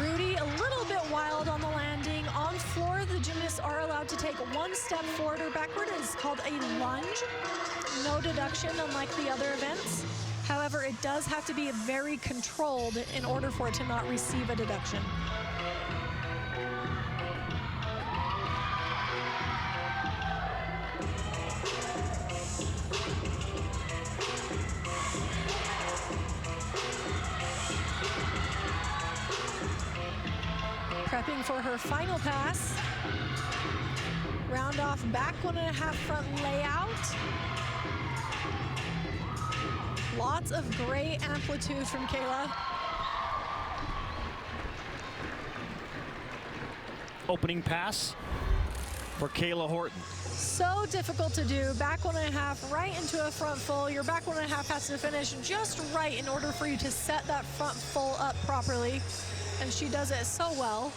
Rudy, a little bit wild on the landing. On floor, the gymnasts are allowed to take 1 step forward or backward. It's called a lunge. No deduction, unlike the other events. However, it does have to be very controlled in order for it to not receive a deduction. Prepping for her final pass. Round off back 1.5 front layout. Lots of great amplitude from Kayla. Opening pass for Kayla Horton. So difficult to do. Back 1.5 right into a front full. Your back 1.5 has to finish just right in order for you to set that front full up properly. And she does it so well.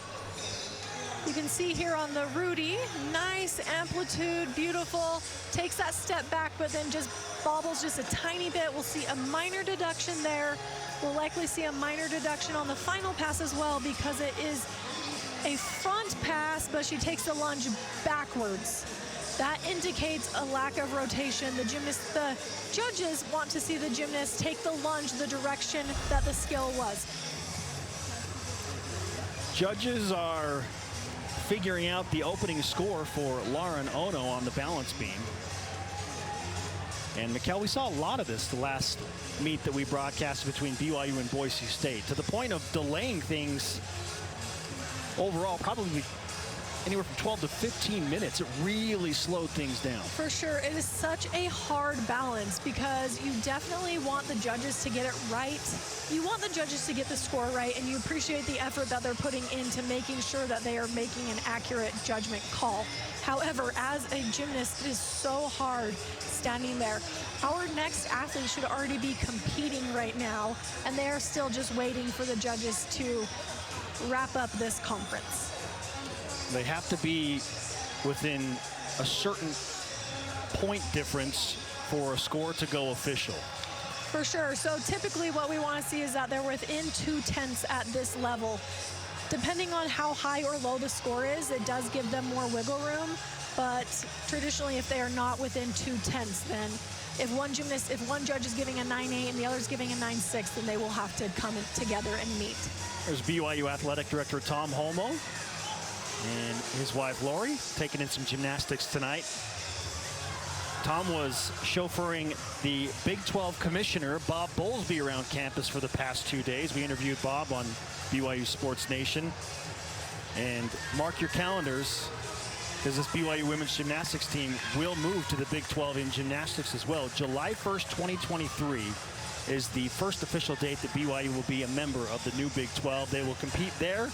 You can see here on the Rudy, nice amplitude, beautiful. Takes that step back, but then just bobbles just a tiny bit. We'll see a minor deduction there. We'll likely see a minor deduction on the final pass as well because it is a front pass, but she takes the lunge backwards. That indicates a lack of rotation. The judges want to see the gymnast take the lunge the direction that the skill was. Judges are figuring out the opening score for Lauren Ono on the balance beam. And Mikkel, we saw a lot of this the last meet that we broadcasted between BYU and Boise State, to the point of delaying things overall, probably anywhere from 12 to 15 minutes. It really slowed things down. For sure. It is such a hard balance because you definitely want the judges to get it right. You want the judges to get the score right, and you appreciate the effort that they're putting into making sure that they are making an accurate judgment call. However, as a gymnast, it is so hard standing there. Our next athlete should already be competing right now, and they are still just waiting for the judges to wrap up this conference. They have to be within a certain point difference for a score to go official. For sure. So typically what we want to see is that they're within 2/10 at this level. Depending on how high or low the score is, it does give them more wiggle room. But traditionally, if they are not within 2/10, then if one judge is giving a 9.8 and the other is giving a 9.6, then they will have to come together and meet. There's BYU Athletic Director Tom Holmoe and his wife Lori taking in some gymnastics tonight. Tom was chauffeuring the Big 12 commissioner, Bob Bowlesby, around campus for the past 2 days. We interviewed Bob on BYU Sports Nation. And mark your calendars, because this BYU women's gymnastics team will move to the Big 12 in gymnastics as well. July 1st, 2023 is the first official date that BYU will be a member of the new Big 12. They will compete there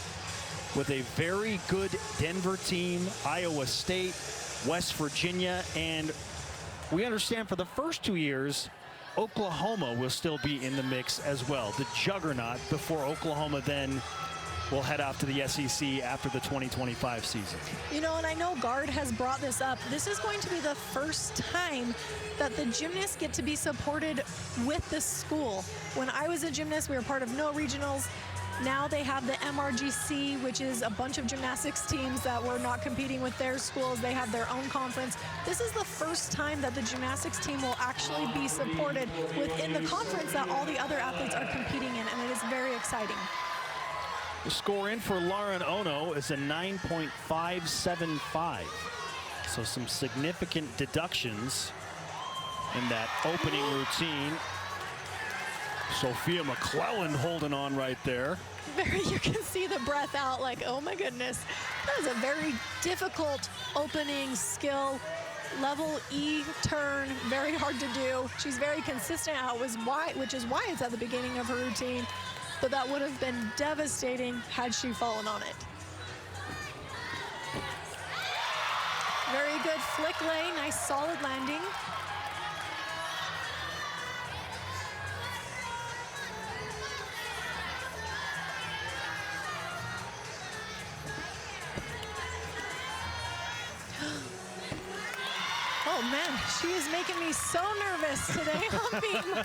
with a very good Denver team, Iowa State, West Virginia, and we understand for the first 2 years, Oklahoma will still be in the mix as well. The juggernaut, before Oklahoma then will head out to the SEC after the 2025 season. You know, and I know Guard has brought this up. This is going to be the first time that the gymnasts get to be supported with the school. When I was a gymnast, we were part of no regionals. Now they have the MRGC, which is a bunch of gymnastics teams that were not competing with their schools. They have their own conference. This is the first time that the gymnastics team will actually be supported within the conference that all the other athletes are competing in, and it is very exciting. The score in for Lauren Ono is a 9.575. So some significant deductions in that opening routine. Sophia McClellan holding on right there. You can see the breath out, like, oh my goodness. That is a very difficult opening skill. Level E turn, very hard to do. She's very consistent out, which is why it's at the beginning of her routine. But that would have been devastating had she fallen on it. Very good flick lay, nice solid landing. Oh man, she is making me so nervous today on beam.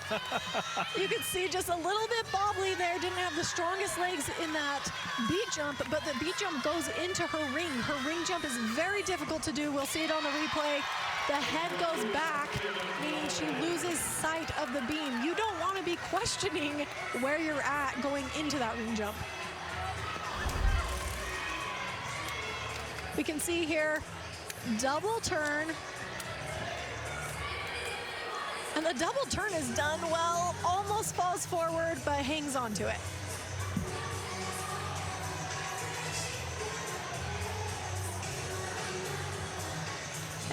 You can see just a little bit bobbly there. Didn't have the strongest legs in that beat jump, but the beat jump goes into her ring. Her ring jump is very difficult to do. We'll see it on the replay. The head goes back, meaning she loses sight of the beam. You don't want to be questioning where you're at going into that ring jump. We can see here, double turn. And the double turn is done well, almost falls forward, but hangs on to it.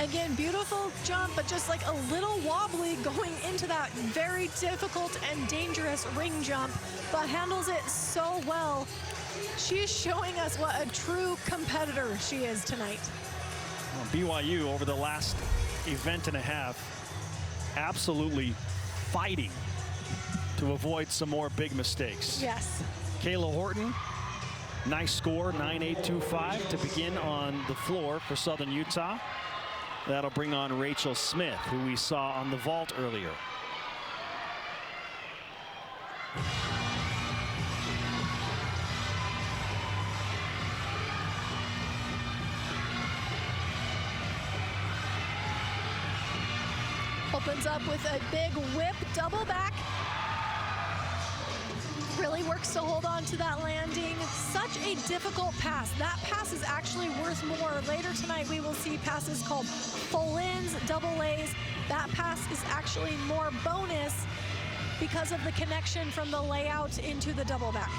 Again, beautiful jump, but just like a little wobbly going into that very difficult and dangerous ring jump, but handles it so well. She's showing us what a true competitor she is tonight. Well, BYU over the last event and a half, absolutely fighting to avoid some more big mistakes. Yes. Kayla Horton, nice score, 9.825 to begin on the floor for Southern Utah. That'll bring on Rachel Smith, who we saw on the vault earlier. Opens up with a big whip, double back. really works to hold on to that landing. Such a difficult pass. That pass is actually worth more. Later tonight, we will see passes called full-ins, double A's. That pass is actually more bonus because of the connection from the layout into the double back.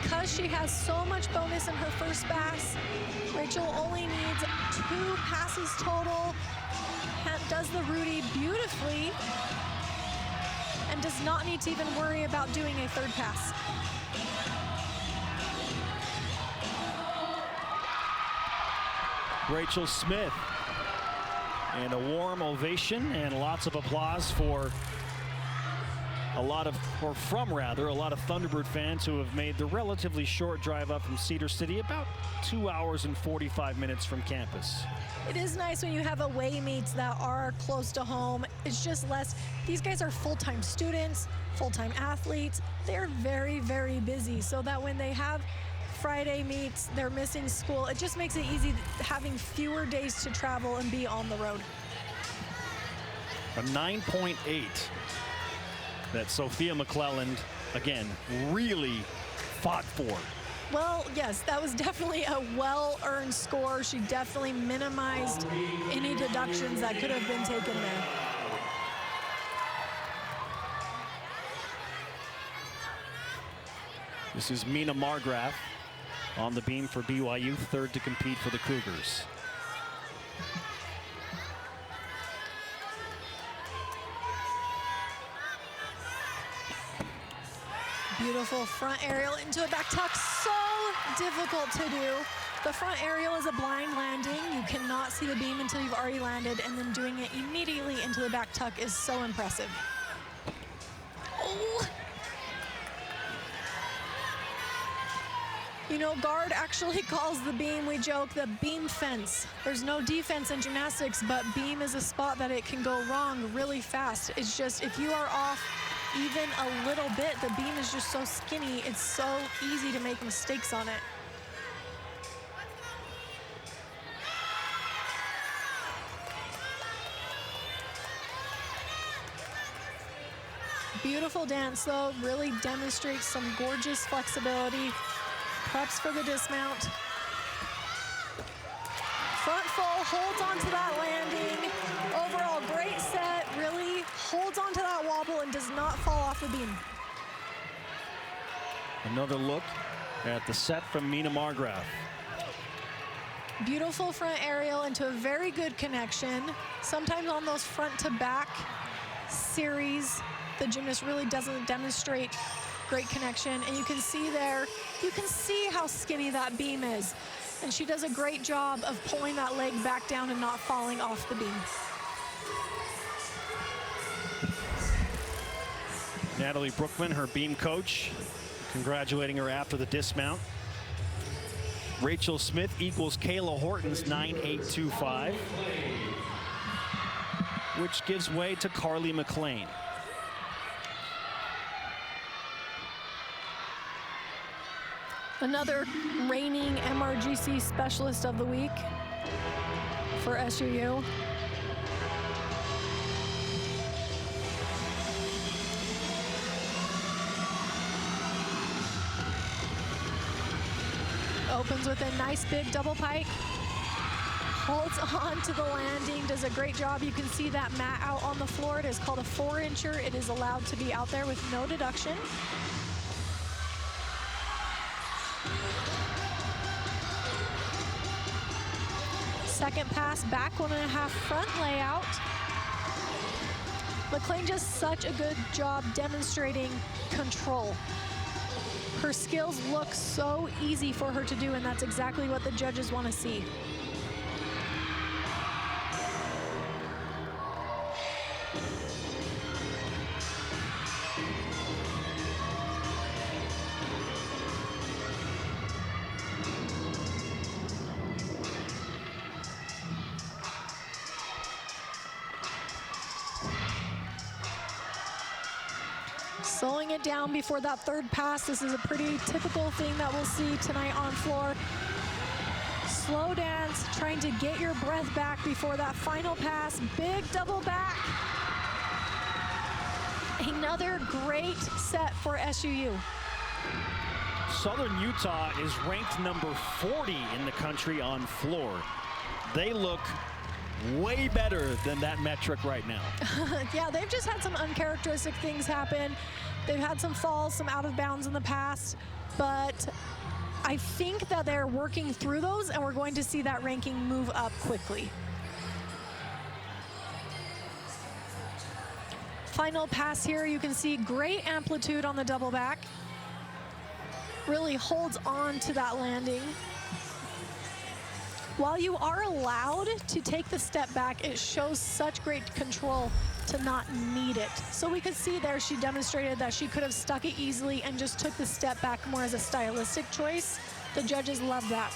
Because she has so much bonus in her first pass, Rachel only needs 2 passes total, does the Rudy beautifully, and does not need to even worry about doing a third pass. Rachel Smith, and a warm ovation and lots of applause for a lot of Thunderbird fans who have made the relatively short drive up from Cedar City, about 2 hours and 45 minutes from campus. It is nice when you have away meets that are close to home. It's just less. These guys are full-time students, full-time athletes. They're very, very busy, so that when they have Friday meets, they're missing school. It just makes it easy having fewer days to travel and be on the road. A 9.8 that Sophia McClelland, again, really fought for. Well, yes, that was definitely a well-earned score. She definitely minimized any deductions that could have been taken there. This is Mina Margraf on the beam for BYU, third to compete for the Cougars. Beautiful front aerial into a back tuck. So difficult to do. The front aerial is a blind landing. You cannot see the beam until you've already landed, and then doing it immediately into the back tuck is so impressive. Oh. You know, guard actually calls the beam, we joke, the beam fence. There's no defense in gymnastics, but beam is a spot that it can go wrong really fast. It's just, if you are off even a little bit, the beam is just so skinny, it's so easy to make mistakes on it. Beautiful dance though, really demonstrates some gorgeous flexibility. Preps for the dismount. Front full, holds onto that landing. Overall, great set, really holds onto that wobble and does not fall off the beam. Another look at the set from Mina Margraf. Beautiful front aerial into a very good connection. Sometimes on those front to back series, the gymnast really doesn't demonstrate great connection, and you can see there, you can see how skinny that beam is. And she does a great job of pulling that leg back down and not falling off the beam. Natalie Brookman, her beam coach, congratulating her after the dismount. Rachel Smith equals Kayla Horton's 9.825, which gives way to Carly McLean. Another reigning MRGC Specialist of the Week for SUU. Opens with a nice big double pike. Holds on to the landing, does a great job. You can see that mat out on the floor. It is called a 4-incher. It is allowed to be out there with no deduction. Second pass, back 1.5 front layout. McLean just such a good job demonstrating control. Her skills look so easy for her to do, and that's exactly what the judges want to see. Slowing it down before that third pass. This is a pretty typical thing that we'll see tonight on floor. Slow dance, trying to get your breath back before that final pass. Big double back. Another great set for SUU. Southern Utah is ranked number 40 in the country on floor. They look way better than that metric right now. Yeah, they've just had some uncharacteristic things happen. They've had some falls, some out of bounds in the past, but I think that they're working through those, and we're going to see that ranking move up quickly. Final pass here, you can see great amplitude on the double back. Really holds on to that landing. While you are allowed to take the step back, it shows such great control to not need it. So we could see there she demonstrated that she could have stuck it easily and just took the step back more as a stylistic choice. The judges love that.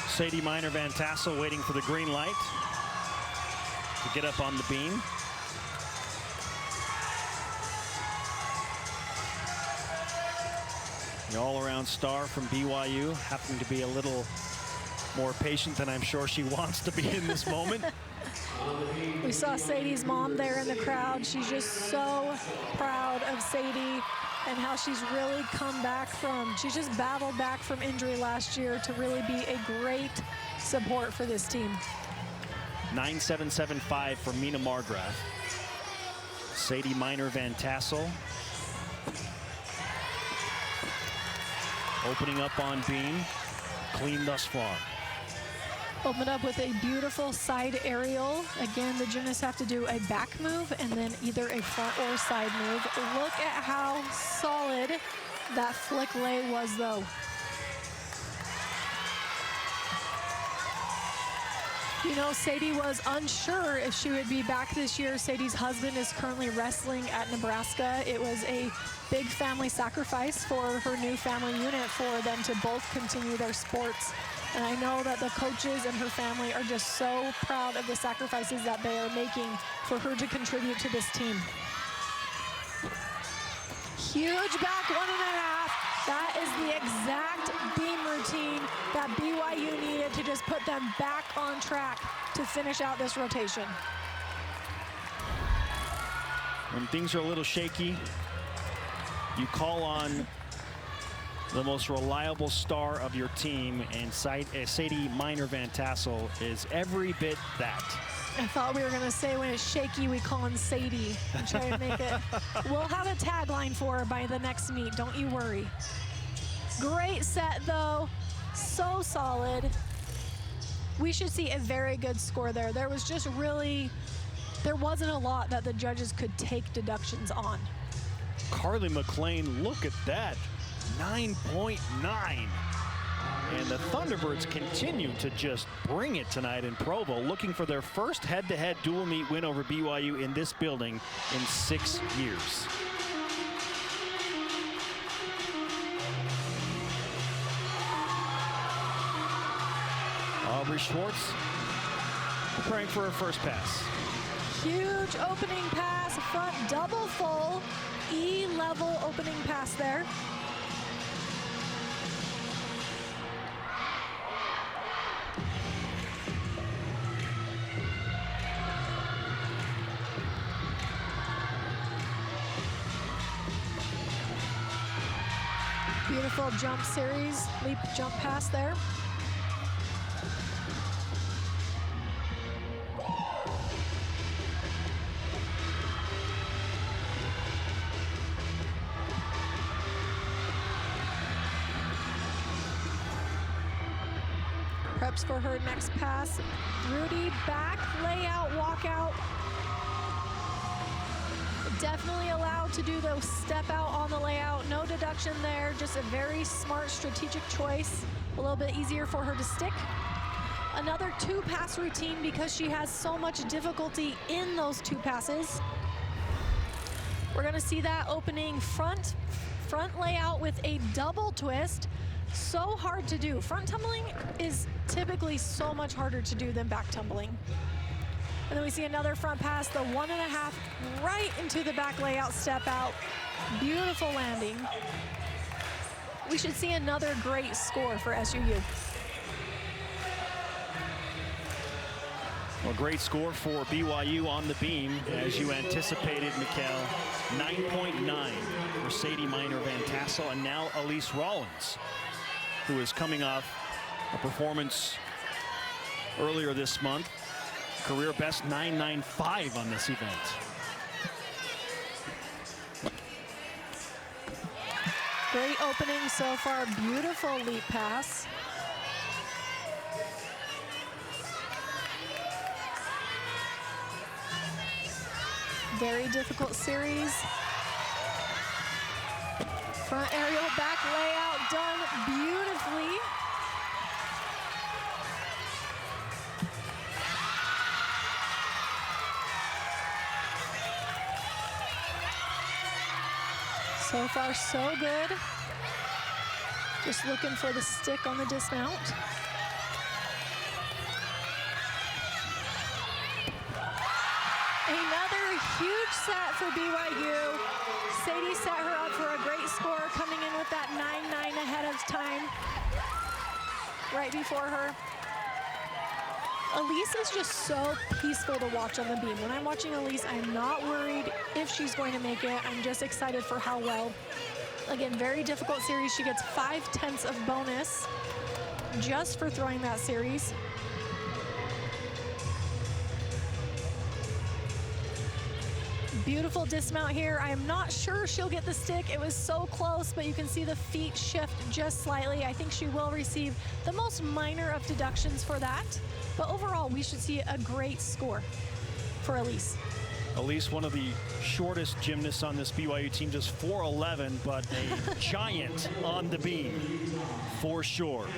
Sadie Minor Van Tassel waiting for the green light to get up on the beam. The all-around star from BYU, happening to be a little more patient than I'm sure she wants to be in this moment. We saw Sadie's mom there in the crowd. She's just so proud of Sadie and how she's really come back from, she's just battled back from injury last year to really be a great support for this team. 9.775 for Mina Margraf. Sadie Minor Van Tassel opening up on beam, clean thus far. Open up with a beautiful side aerial. Again, the gymnasts have to do a back move and then either a front or side move. Look at how solid that flick lay was, though. You know, Sadie was unsure if she would be back this year. Sadie's husband is currently wrestling at Nebraska. It was a big family sacrifice for her new family unit for them to both continue their sports. And I know that the coaches and her family are just so proud of the sacrifices that they are making for her to contribute to this team. Huge back 1.5. That is the exact beam routine that BYU needed to just put them back on track to finish out this rotation. When things are a little shaky, you call on the most reliable star of your team, and Sadie Minor Van Tassel is every bit that. I thought we were going to say when it's shaky, we call him Sadie and try to make it. We'll have a tagline for her by the next meet, don't you worry. Great set, though. So solid. We should see a very good score there. There was just really, there wasn't a lot that the judges could take deductions on. Carly McLean, look at that. 9.9. And the Thunderbirds continue to just bring it tonight in Provo, looking for their first head-to-head dual meet win over BYU in this building in 6 years. Aubrey Schwartz preparing for her first pass. Huge opening pass, front double full, E-level opening pass there. Beautiful jump series, leap jump pass there. Preps for her next pass. Rudy back, layout, walkout. Definitely allowed to do the step out on the layout. No deduction there, just a very smart strategic choice. A little bit easier for her to stick. Another 2-pass routine because she has so much difficulty in those 2 passes. We're gonna see that opening front front layout with a double twist. So hard to do. Front tumbling is typically so much harder to do than back tumbling. And then we see another front pass, the 1.5 right into the back layout step out. Beautiful landing. We should see another great score for SUU. Well, great score for BYU on the beam, as you anticipated, Mikkel. 9.9 for Sadie Minor-Van Tassel, and now Elise Rollins, who is coming off a performance earlier this month. Career best 9.95 on this event. Great opening so far, beautiful leap pass. Very difficult series. Front aerial, back layout done beautifully. So far, so good. Just looking for the stick on the dismount. Another huge set for BYU. Sadie set her up for a great score, coming in with that 9.9 ahead of time. Right before her. Elise is just so peaceful to watch on the beam. When I'm watching Elise, I'm not worried if she's going to make it. I'm just excited for how well. Again, very difficult series. She gets 5/10 of bonus just for throwing that series. Beautiful dismount here. I am not sure she'll get the stick. It was so close, but you can see the feet shift just slightly. I think she will receive the most minor of deductions for that. But overall, we should see a great score for Elise. Elise, one of the shortest gymnasts on this BYU team, just 4'11", but a giant on the beam, for sure.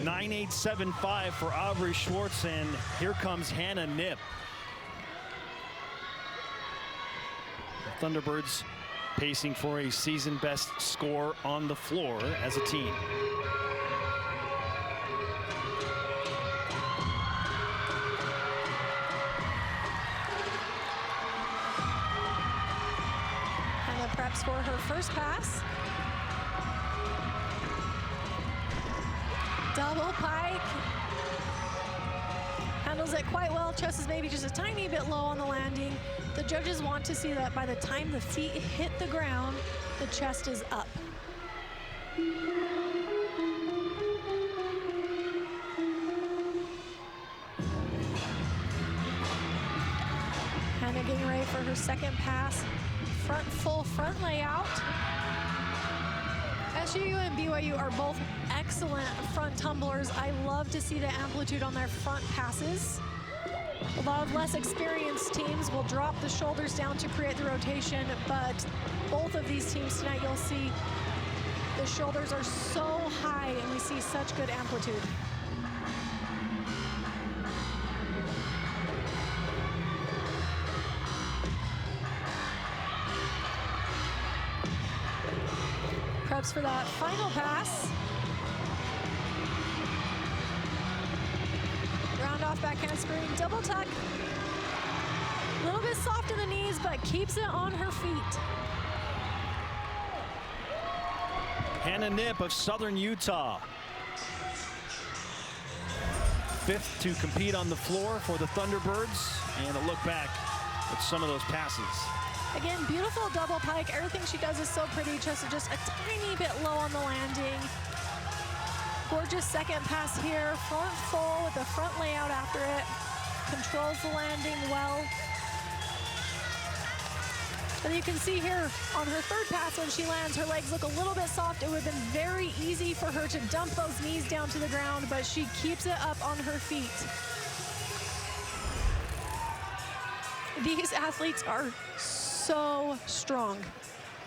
9.875 for Aubrey Schwartz, and here comes Hannah Knipp. Thunderbirds pacing for a season best score on the floor as a team. Hannah preps for her first pass. Double pike. Handles it quite well. Chest is maybe just a tiny bit low on the landing. The judges want to see that by the time the feet hit the ground, the chest is up. Hannah getting ready for her second pass. Full front layout. SUU and BYU are both excellent front tumblers. I love to see the amplitude on their front passes. A lot of less experienced teams will drop the shoulders down to create the rotation, but both of these teams tonight, you'll see the shoulders are so high and we see such good amplitude. Preps for that final pass. Round off back handspring, double tuck. A little bit soft in the knees, but keeps it on her feet. Hannah Knipp of Southern Utah. Fifth to compete on the floor for the Thunderbirds, and a look back at some of those passes. Again, beautiful double pike. Everything she does is so pretty. Just a tiny bit low on the landing. Gorgeous second pass here. Front full with the front layout after it. Controls the landing well. And you can see here on her third pass when she lands, her legs look a little bit soft. It would have been very easy for her to dump those knees down to the ground, but she keeps it up on her feet. These athletes are so strong.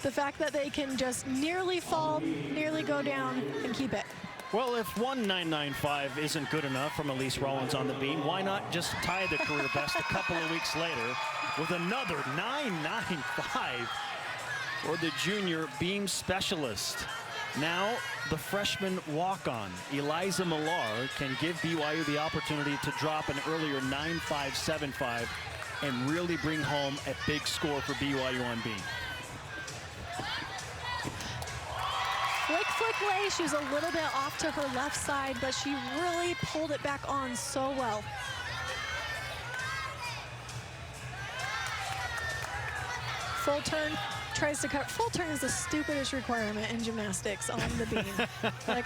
The fact that they can just nearly fall, nearly go down, and keep it. Well, if 1.995 isn't good enough from Elise Rollins on the beam, why not just tie the career best a couple of weeks later with another 9.95? or the junior beam specialist. Now the freshman walk-on, Eliza Millar, can give BYU the opportunity to drop an earlier 9.575 and really bring home a big score for BYU on beam. Flick lay, she was a little bit off to her left side, but she really pulled it back on so well. Full turn, tries to cut. Full turn is the stupidest requirement in gymnastics on the beam. Like,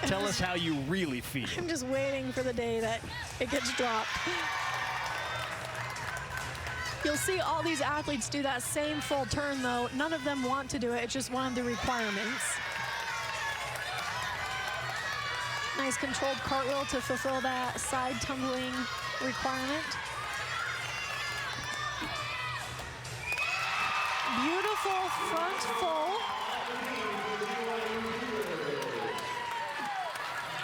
Tell us how you really feel. I'm just waiting for the day that it gets dropped. You'll see all these athletes do that same full turn, though. None of them want to do it. It's just one of the requirements. Nice controlled cartwheel to fulfill that side tumbling requirement. Beautiful front full.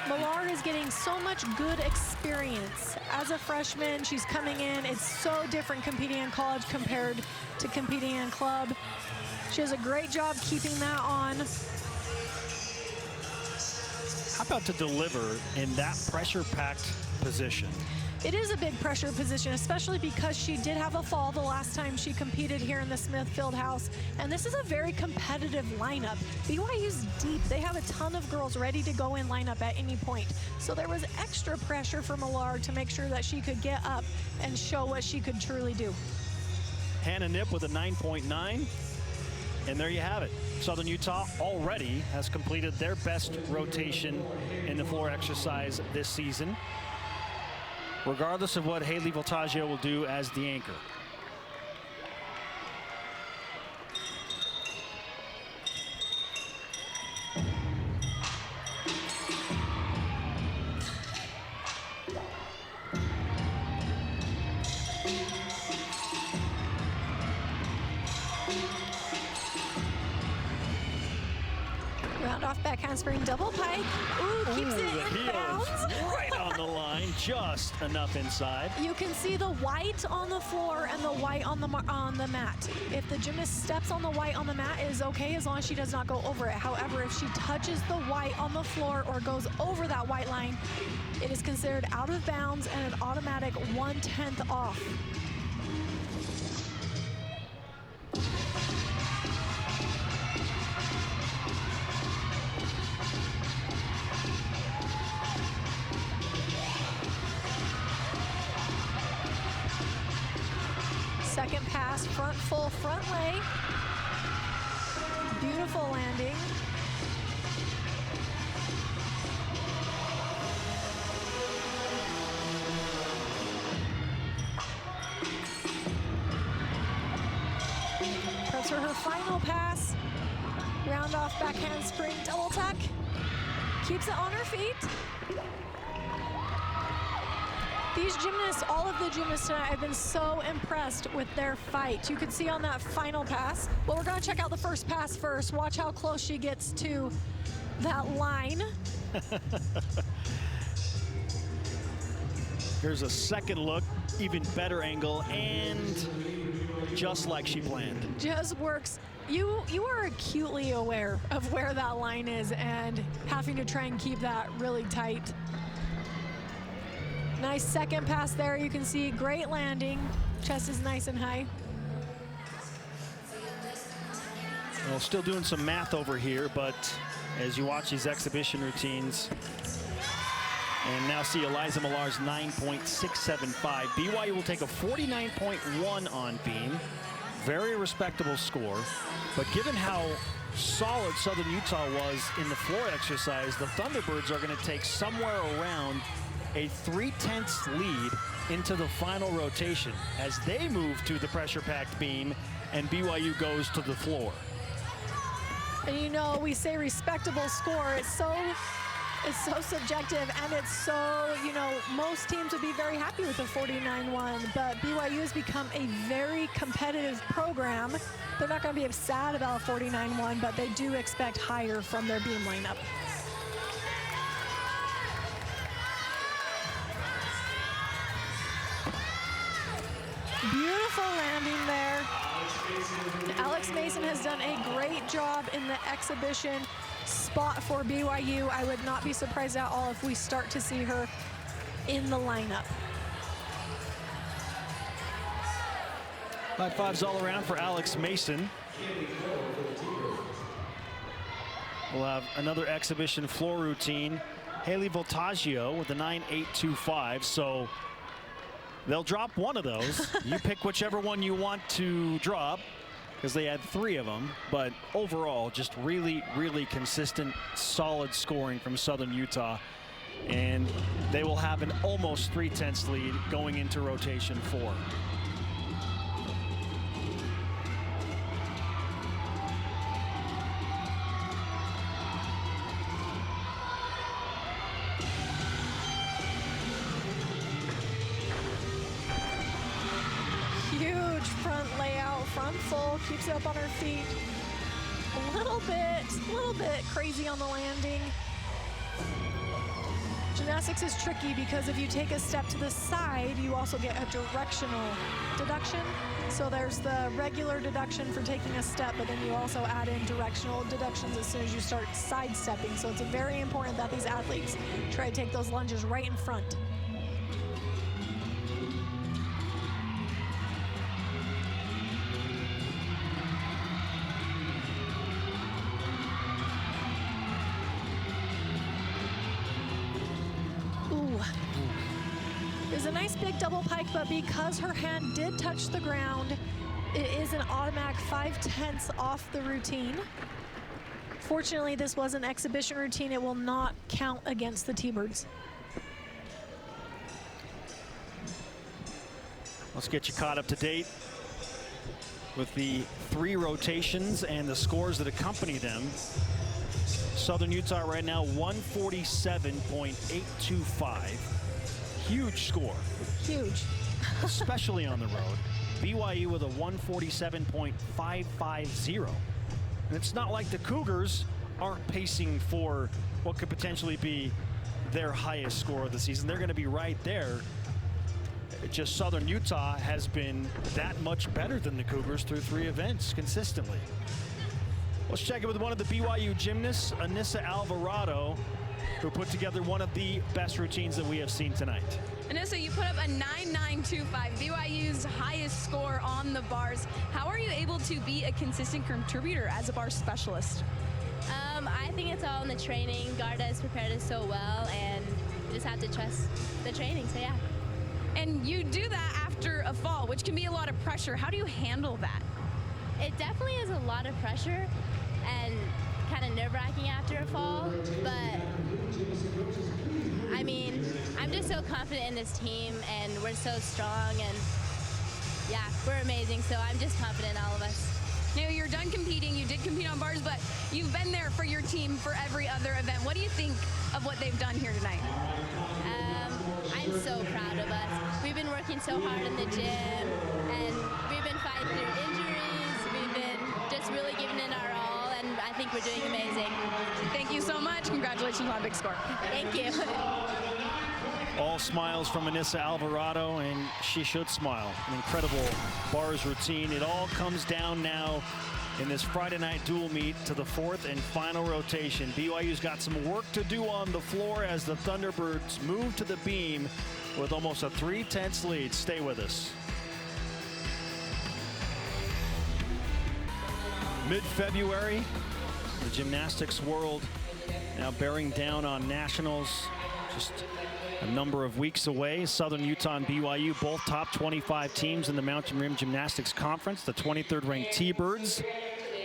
Millar is getting so much good experience. As a freshman, she's coming in. It's so different competing in college compared to competing in club. She does a great job keeping that on. How about to deliver in that pressure-packed position? It is a big pressure position, especially because she did have a fall the last time she competed here in the Smith Fieldhouse. And this is a very competitive lineup. BYU's deep. They have a ton of girls ready to go in lineup at any point. So there was extra pressure for Millar to make sure that she could get up and show what she could truly do. Hannah Nip with a 9.9. And there you have it. Southern Utah already has completed their best rotation in the floor exercise this season, regardless of what Haley Voltaggio will do as the anchor. Round off back handspring double pike. Ooh, keeps it in bounds. Right on the line, just enough inside. You can see the white on the floor and the white on the mat. If the gymnast steps on the white on the mat, it is okay as long as she does not go over it. However, if she touches the white on the floor or goes over that white line, it is considered out of bounds and an automatic 1/10 off. Second pass, front full, front lay. Beautiful landing. Preps for her final pass. Round off back handspring, double tuck. Keeps it on her feet. These gymnasts, all of the gymnasts tonight, have been so impressed with their fight. You can see on that final pass. Well, we're going to check out the first pass first. Watch how close she gets to that line. Here's a second look, even better angle, and just like she planned. Just works. You are acutely aware of where that line is and having to try and keep that really tight. Nice second pass there. You can see great landing. Chest is nice and high. Well, still doing some math over here, but as you watch these exhibition routines, and now see Eliza Millar's 9.675. BYU will take a 49.1 on beam. Very respectable score. But given how solid Southern Utah was in the floor exercise, the Thunderbirds are going to take somewhere around a 3/10 lead into the final rotation as they move to the pressure-packed beam and BYU goes to the floor. And you know, we say respectable score. It's so subjective, and it's so, you know, most teams would be very happy with a 49-1, but BYU has become a very competitive program. They're not going to be sad about a 49-1, but they do expect higher from their beam lineup. Beautiful landing there. Alex Mason has done a great job in the exhibition spot for BYU. I would not be surprised at all if we start to see her in the lineup. High fives all around for Alex Mason. We'll have another exhibition floor routine. Haley Voltaggio with a 9.825. So they'll drop one of those. You pick whichever one you want to drop, because they had 3 of them. But overall, just really, really consistent, solid scoring from Southern Utah. And they will have an almost 3/10 lead going into rotation 4. Huge front layout, front full, keeps it up on her feet. A little bit crazy on the landing. Gymnastics is tricky because if you take a step to the side, you also get a directional deduction. So there's the regular deduction for taking a step, but then you also add in directional deductions as soon as you start sidestepping. So it's very important that these athletes try to take those lunges right in front. It was a nice big double pike, but because her hand did touch the ground, it is an automatic 5/10 off the routine. Fortunately, this was an exhibition routine. It will not count against the T-Birds. Let's get you caught up to date with the 3 rotations and the scores that accompany them. Southern Utah right now 147.825. Huge score. Huge. Especially on the road. BYU with a 147.550. And it's not like the Cougars aren't pacing for what could potentially be their highest score of the season. They're going to be right there. Just Southern Utah has been that much better than the Cougars through 3 events consistently. Let's check in with one of the BYU gymnasts, Anissa Alvarado, who put together one of the best routines that we have seen tonight. Anissa, you put up a 9.925, BYU's highest score on the bars. How are you able to be a consistent contributor as a bar specialist? I think it's all in the training. Garda has prepared us so well, and you just have to trust the training, so yeah. And you do that after a fall, which can be a lot of pressure. How do you handle that? It definitely is a lot of pressure and kind of nerve-wracking after a fall, but I mean, I'm just so confident in this team, and we're so strong, and yeah, we're amazing, so I'm just confident in all of us. Now, you're done competing. You did compete on bars, but you've been there for your team for every other event. What do you think of what they've done here tonight? I'm so proud of us. We've been working so hard in the gym, and we've been fighting through injuries. We've been just really giving it our all, and I think we're doing amazing. Thank you so much. Congratulations on a big score. Thank you. All smiles from Anissa Alvarado, and she should smile. An incredible bars routine. It all comes down now in this Friday night dual meet to the 4th and final rotation. BYU's got some work to do on the floor as the Thunderbirds move to the beam with almost a 3/10 lead. Stay with us. Mid-February, the gymnastics world now bearing down on nationals. Just a number of weeks away. Southern Utah and BYU, both top 25 teams in the Mountain Rim Gymnastics Conference. The 23rd ranked T-Birds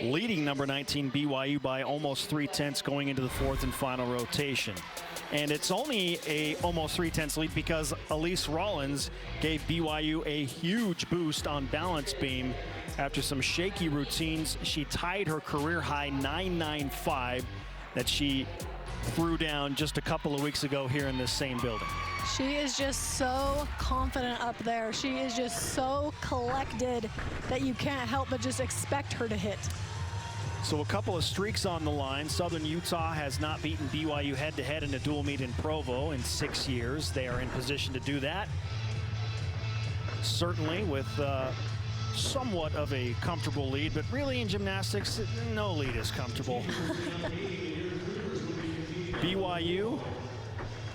leading number 19 BYU by almost 3/10 going into the 4th and final rotation. And it's only a almost 3/10 lead because Elise Rollins gave BYU a huge boost on balance beam. After some shaky routines, she tied her career high 9.95 that she threw down just a couple of weeks ago here in this same building. She is just so confident up there. She is just so collected that you can't help but just expect her to hit. So a couple of streaks on the line. Southern Utah has not beaten BYU head-to-head in a dual meet in Provo in 6 years. They are in position to do that. Certainly with somewhat of a comfortable lead, but really in gymnastics, no lead is comfortable. BYU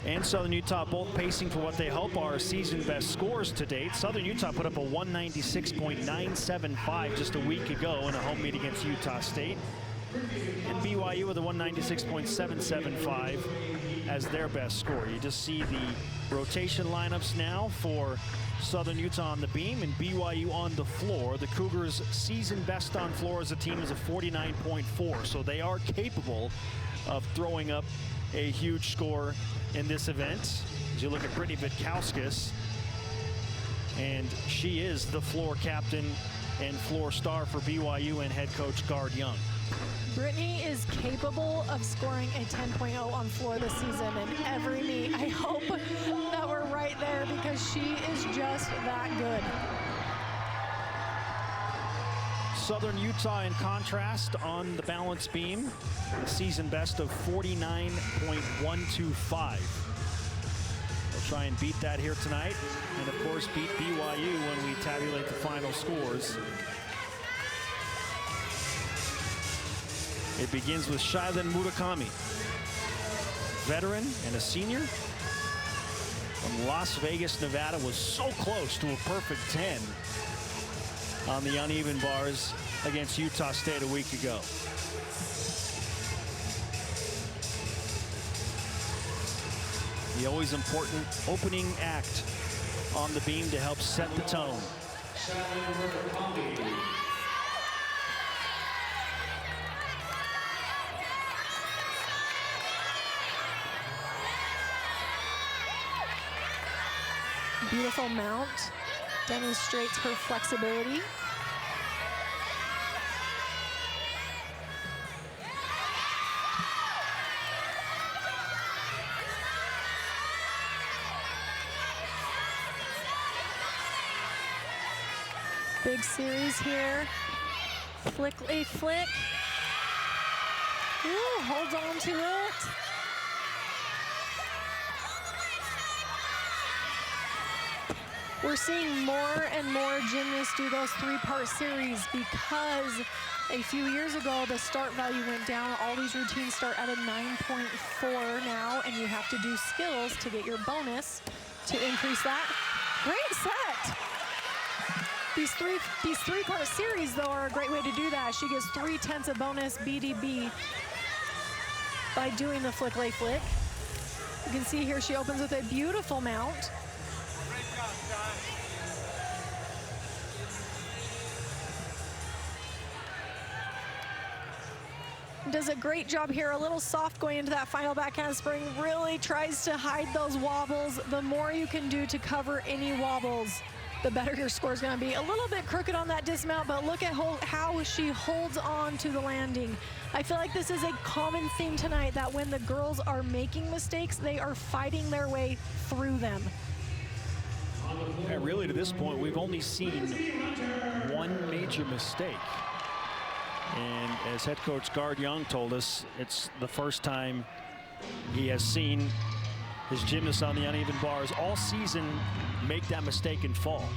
and Southern Utah both pacing for what they hope are season best scores to date. Southern Utah put up a 196.975 just a week ago in a home meet against Utah State. And BYU with a 196.775 as their best score. You just see the rotation lineups now for Southern Utah on the beam and BYU on the floor. The Cougars' season best on floor as a team is a 49.4, so they are capable of throwing up a huge score in this event. As you look at Brittany Vitkauskas, and she is the floor captain and floor star for BYU and head coach Gard Young. Brittany is capable of scoring a 10.0 on floor this season in every meet. I hope that we're right there because she is just that good. Southern Utah, in contrast, on the balance beam, a season best of 49.125. We'll try and beat that here tonight, and of course beat BYU when we tabulate the final scores. It begins with Shailin Murakami, veteran and a senior from Las Vegas, Nevada, was so close to a perfect 10 on the uneven bars against Utah State a week ago. The always important opening act on the beam to help set the tone. Beautiful mount, demonstrates her flexibility. Big series here. Flick a flick. Ooh, holds on to it. We're seeing more and more gymnasts do those three-part series because a few years ago the start value went down. All these routines start at a 9.4 now, and you have to do skills to get your bonus to increase that. Great set. These three-part series, though, are a great way to do that. She gets 3/10 of bonus BDB by doing the flick, lay, flick. You can see here she opens with a beautiful mount. Does a great job here, a little soft going into that final back handspring, really tries to hide those wobbles. The more you can do to cover any wobbles, the better your score is going to be. A little bit crooked on that dismount, but look at how she holds on to the landing. I feel like this is a common theme tonight, that when the girls are making mistakes, they are fighting their way through them. Yeah, really, to this point, we've only seen one major mistake. And as head coach Gard Young told us, it's the first time he has seen his gymnasts on the uneven bars all season make that mistake and fall.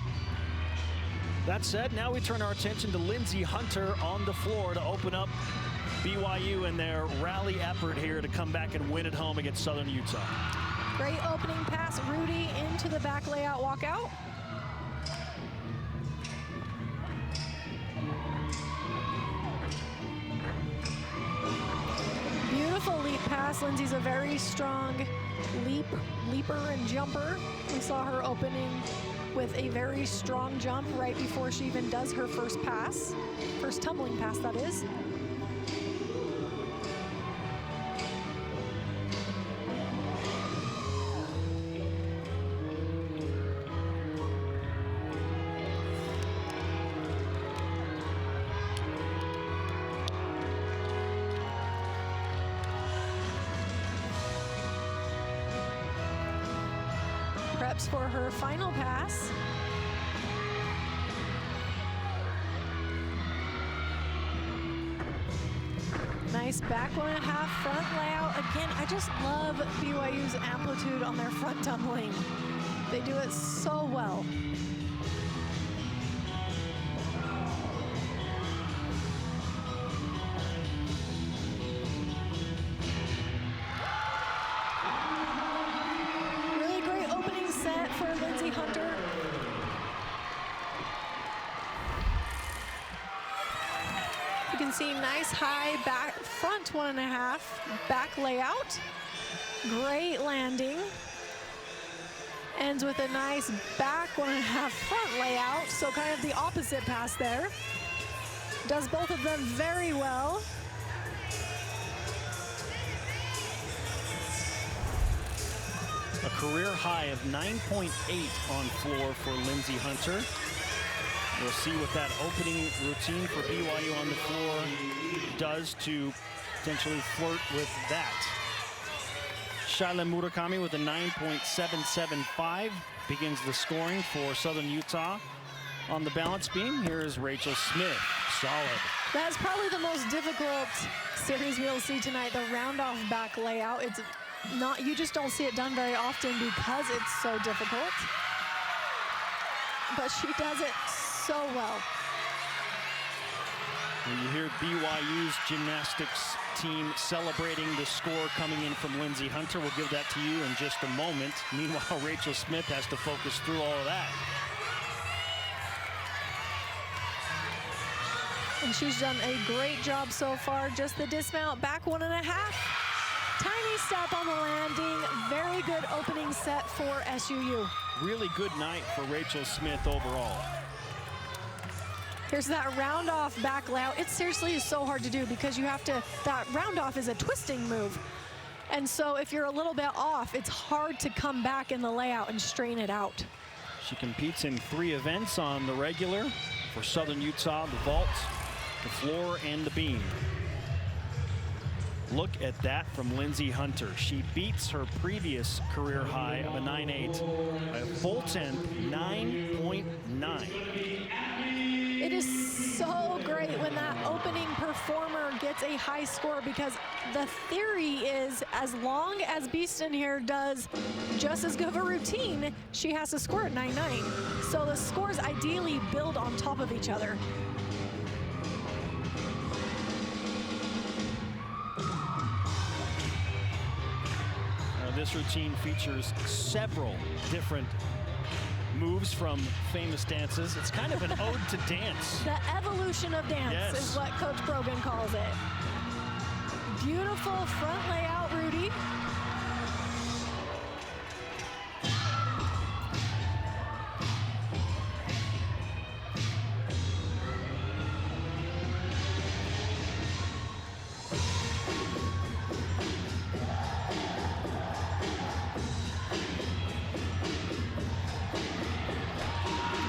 That said, now we turn our attention to Lindsey Hunter on the floor to open up BYU in their rally effort here to come back and win at home against Southern Utah. Great opening pass, Rudy into the back layout walkout. Beautiful leap pass. Lindsey's a very strong leaper and jumper. We saw her opening with a very strong jump right before she even does her first pass. First tumbling pass, that is. Preps for her final pass. Nice back 1.5 front layout. Again, I just love BYU's amplitude on their front tumbling. They do it so well. see nice high back front 1.5 back layout. Great landing. Ends with a nice back 1.5 front layout. So kind of the opposite pass there. Does both of them very well. A career high of 9.8 on floor for Lindsey Hunter. We'll see what that opening routine for BYU on the floor does to potentially flirt with that. Shaila Murakami with a 9.775 begins the scoring for Southern Utah. On the balance beam, here is Rachel Smith. Solid. That's probably the most difficult series we'll see tonight, the round-off back layout. It's not, you just don't see it done very often because it's so difficult. But she does it so well. When you hear BYU's gymnastics team celebrating the score coming in from Lindsey Hunter, we'll give that to you in just a moment. Meanwhile, Rachel Smith has to focus through all of that. And she's done a great job so far. Just the dismount, back 1.5. Tiny step on the landing. Very good opening set for SUU. Really good night for Rachel Smith overall. Here's that round off back layout. It seriously is so hard to do because you have to, that round off is a twisting move. And so if you're a little bit off, it's hard to come back in the layout and straighten it out. She competes in 3 events on the regular for Southern Utah: the vault, the floor, and the beam. Look at that from Lindsey Hunter. She beats her previous career high of a 9.8 by a full 10th, 9.9. It is so great when that opening performer gets a high score, because the theory is as long as Beeston here does just as good of a routine, she has to score at 9.9. So the scores ideally build on top of each other. This routine features several different moves from famous dances. It's kind of an ode to dance. The evolution of dance, yes, is what Coach Brogan calls it. Beautiful front layout, Rudy.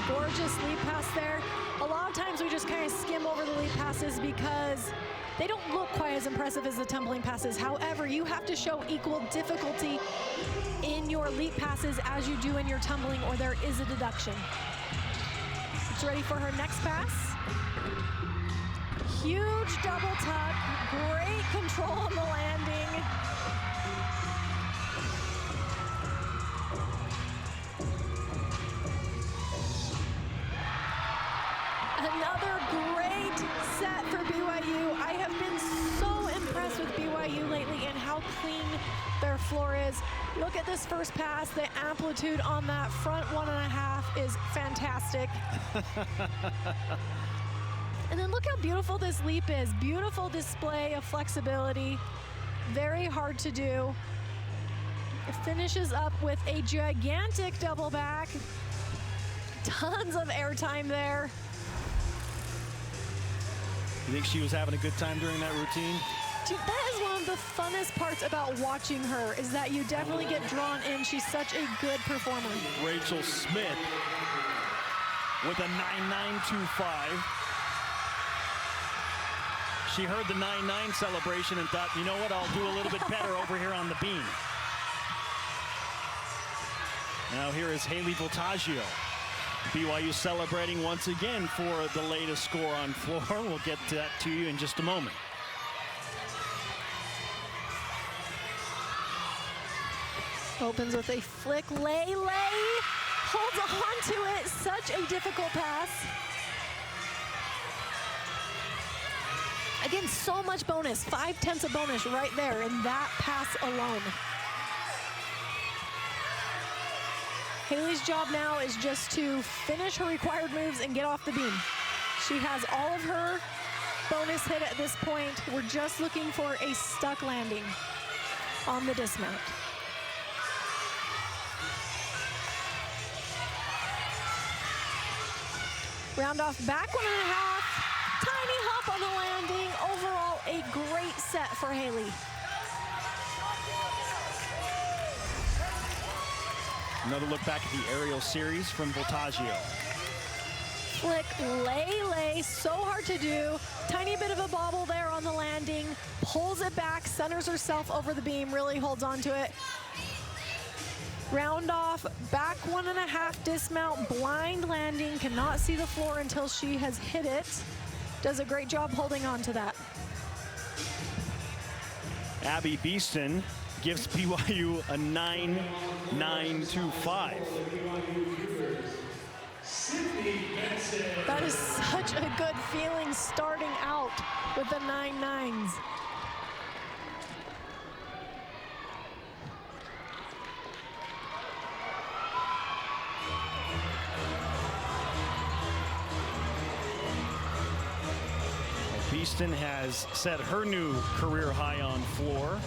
Gorgeous leap pass there. A lot of times we just kind of skim over the leap passes because they don't look quite as impressive as the tumbling passes. However, you have to show equal difficulty in your leap passes as you do in your tumbling, or there is a deduction. It's ready for her next pass. Huge double tuck, great control on the landing. Another great set for BYU. I have been so impressed with BYU lately and how clean their floor is. Look at this first pass. The amplitude on that front 1.5 is fantastic. And then look how beautiful this leap is. Beautiful display of flexibility. Very hard to do. It finishes up with a gigantic double back. Tons of airtime there. You think she was having a good time during that routine? Dude, that is one of the funnest parts about watching her, is that you definitely get drawn in. She's such a good performer. Rachel Smith with a 9.925. She heard the 9.9 celebration and thought, you know what, I'll do a little bit better over here on the beam. Now here is Haley Voltaggio. BYU celebrating once again for the latest score on floor. We'll get to that to you in just a moment. Opens with a flick, lay, holds on to it. Such a difficult pass. Again, so much bonus, 5/10 of bonus right there in that pass alone. Haley's job now is just to finish her required moves and get off the beam. She has all of her bonus hit at this point. We're just looking for a stuck landing on the dismount. Round off back 1.5. Tiny hop on the landing. Overall, a great set for Haley. Another look back at the aerial series from Voltaggio. Flick, lay, so hard to do. Tiny bit of a bobble there on the landing. Pulls it back, centers herself over the beam, really holds on to it. Round off, back 1.5 dismount, blind landing, cannot see the floor until she has hit it. Does a great job holding on to that. Abby Beeston gives BYU a 9.925. That is such a good feeling starting out with the 9.9s. Beeston has set her new career high on floor.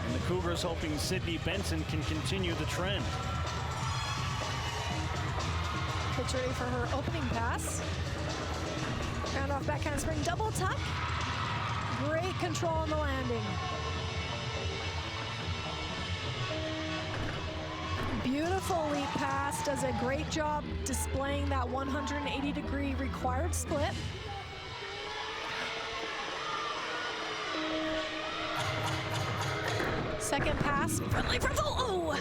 And the Cougars hoping Sydney Benson can continue the trend. Pitch ready for her opening pass. Round off backhand spring double tuck. Great control on the landing. Beautiful leap pass. Does a great job displaying that 180-degree required split. Second pass, front lay front full. Oh!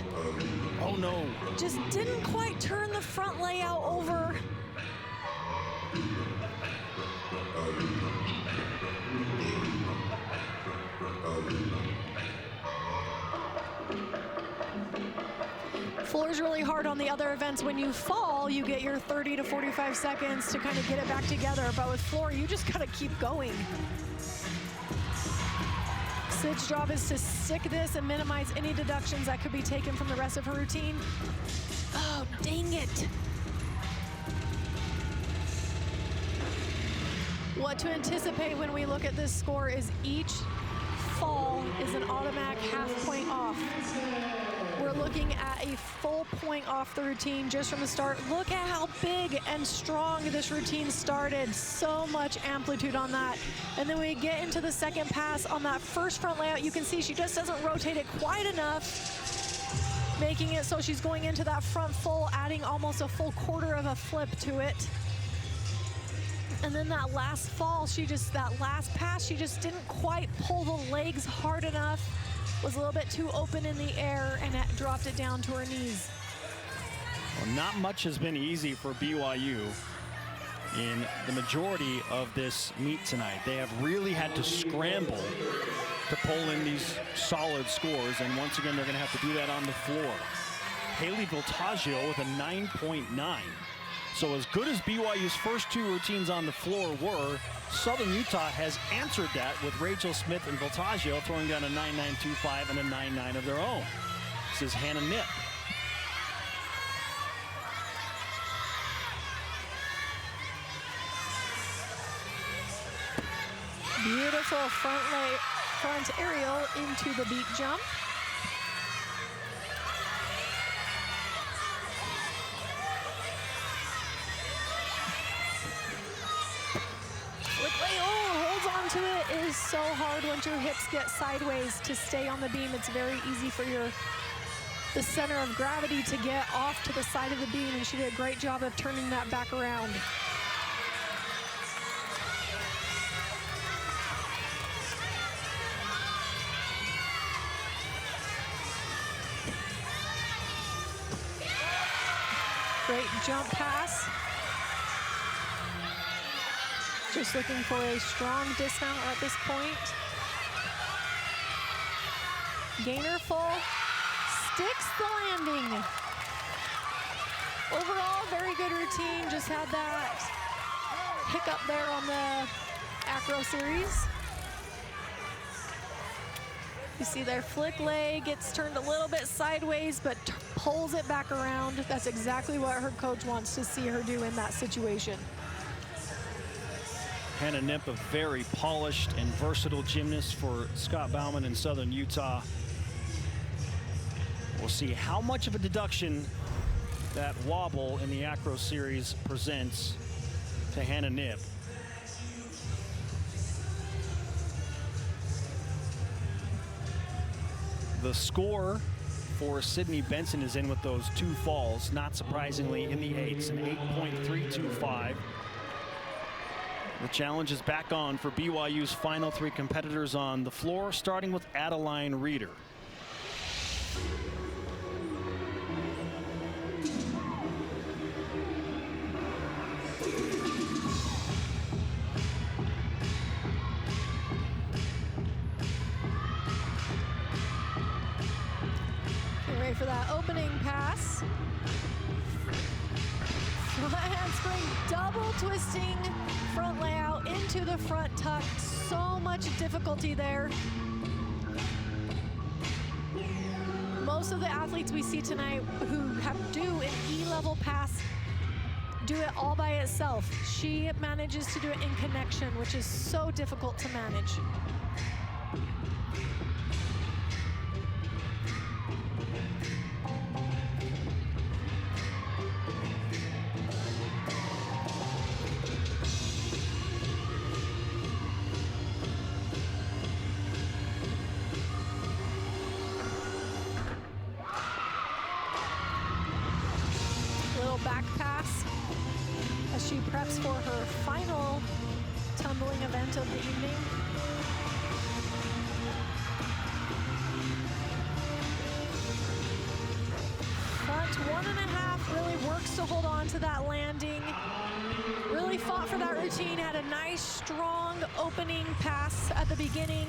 Oh no. Just didn't quite turn the front layout over. Floor's really hard on the other events. When you fall, you get your 30 to 45 seconds to kind of get it back together. But with floor, you just gotta keep going. Sid's job is to stick this and minimize any deductions that could be taken from the rest of her routine. Oh, dang it. What to anticipate when we look at this score is each fall is an automatic half point off. We're looking at a full point off the routine just from the start. Look at how big and strong this routine started. So much amplitude on that. And then we get into the second pass on that first front layout. You can see she just doesn't rotate it quite enough, making it so she's going into that front full, adding almost a full quarter of a flip to it. And then that last fall, that last pass, she just didn't quite pull the legs hard enough. Was a little bit too open in the air and it dropped it down to her knees. Well, not much has been easy for BYU in the majority of this meet tonight. They have really had to scramble to pull in these solid scores, and once again, they're going to have to do that on the floor. Haley Voltaggio with a 9.9. So as good as BYU's first two routines on the floor were, Southern Utah has answered that with Rachel Smith and Voltaggio throwing down a 9.925 and a 9.9 of their own. This is Hannah Nip. Beautiful front aerial into the beat jump. To it is so hard once your hips get sideways to stay on the beam. It's very easy for the center of gravity to get off to the side of the beam, and she did a great job of turning that back around. Great jump pass. Just looking for a strong dismount at this point. Gainer full, sticks the landing. Overall, very good routine. Just had that hiccup there on the acro series. You see their flick leg gets turned a little bit sideways, but pulls it back around. That's exactly what her coach wants to see her do in that situation. Hannah Nip, a very polished and versatile gymnast for Scott Bauman in Southern Utah. We'll see how much of a deduction that wobble in the acro series presents to Hannah Nip. The score for Sydney Benson is in with those 2 falls, not surprisingly in the 8s, an 8.325. The challenge is back on for BYU's final 3 competitors on the floor, starting with Adeline Reeder. Ready for that opening pass. Front handspring, double twisting front layout into the front tuck. So much difficulty there. Most of the athletes we see tonight who do an E-level pass do it all by itself. She manages to do it in connection, which is so difficult to manage. Back pass as she preps for her final tumbling event of the evening. Front 1.5 really works to hold on to that landing. Really fought for that routine, had a nice strong opening pass at the beginning.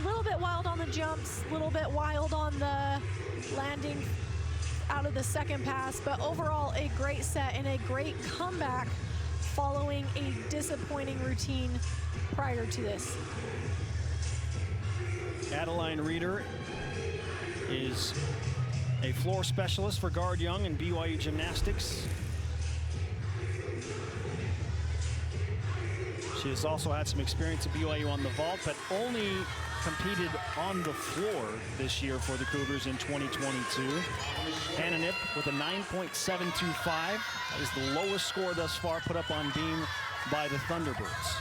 A little bit wild on the jumps, a little bit wild on the landing out of the second pass, but overall a great set and a great comeback following a disappointing routine prior to this. Adeline Reeder is a floor specialist for Guard Young in BYU Gymnastics. She has also had some experience at BYU on the vault, but only competed on the floor this year for the Cougars in 2022. Hannah Nip with a 9.725. That is the lowest score thus far put up on beam by the Thunderbirds.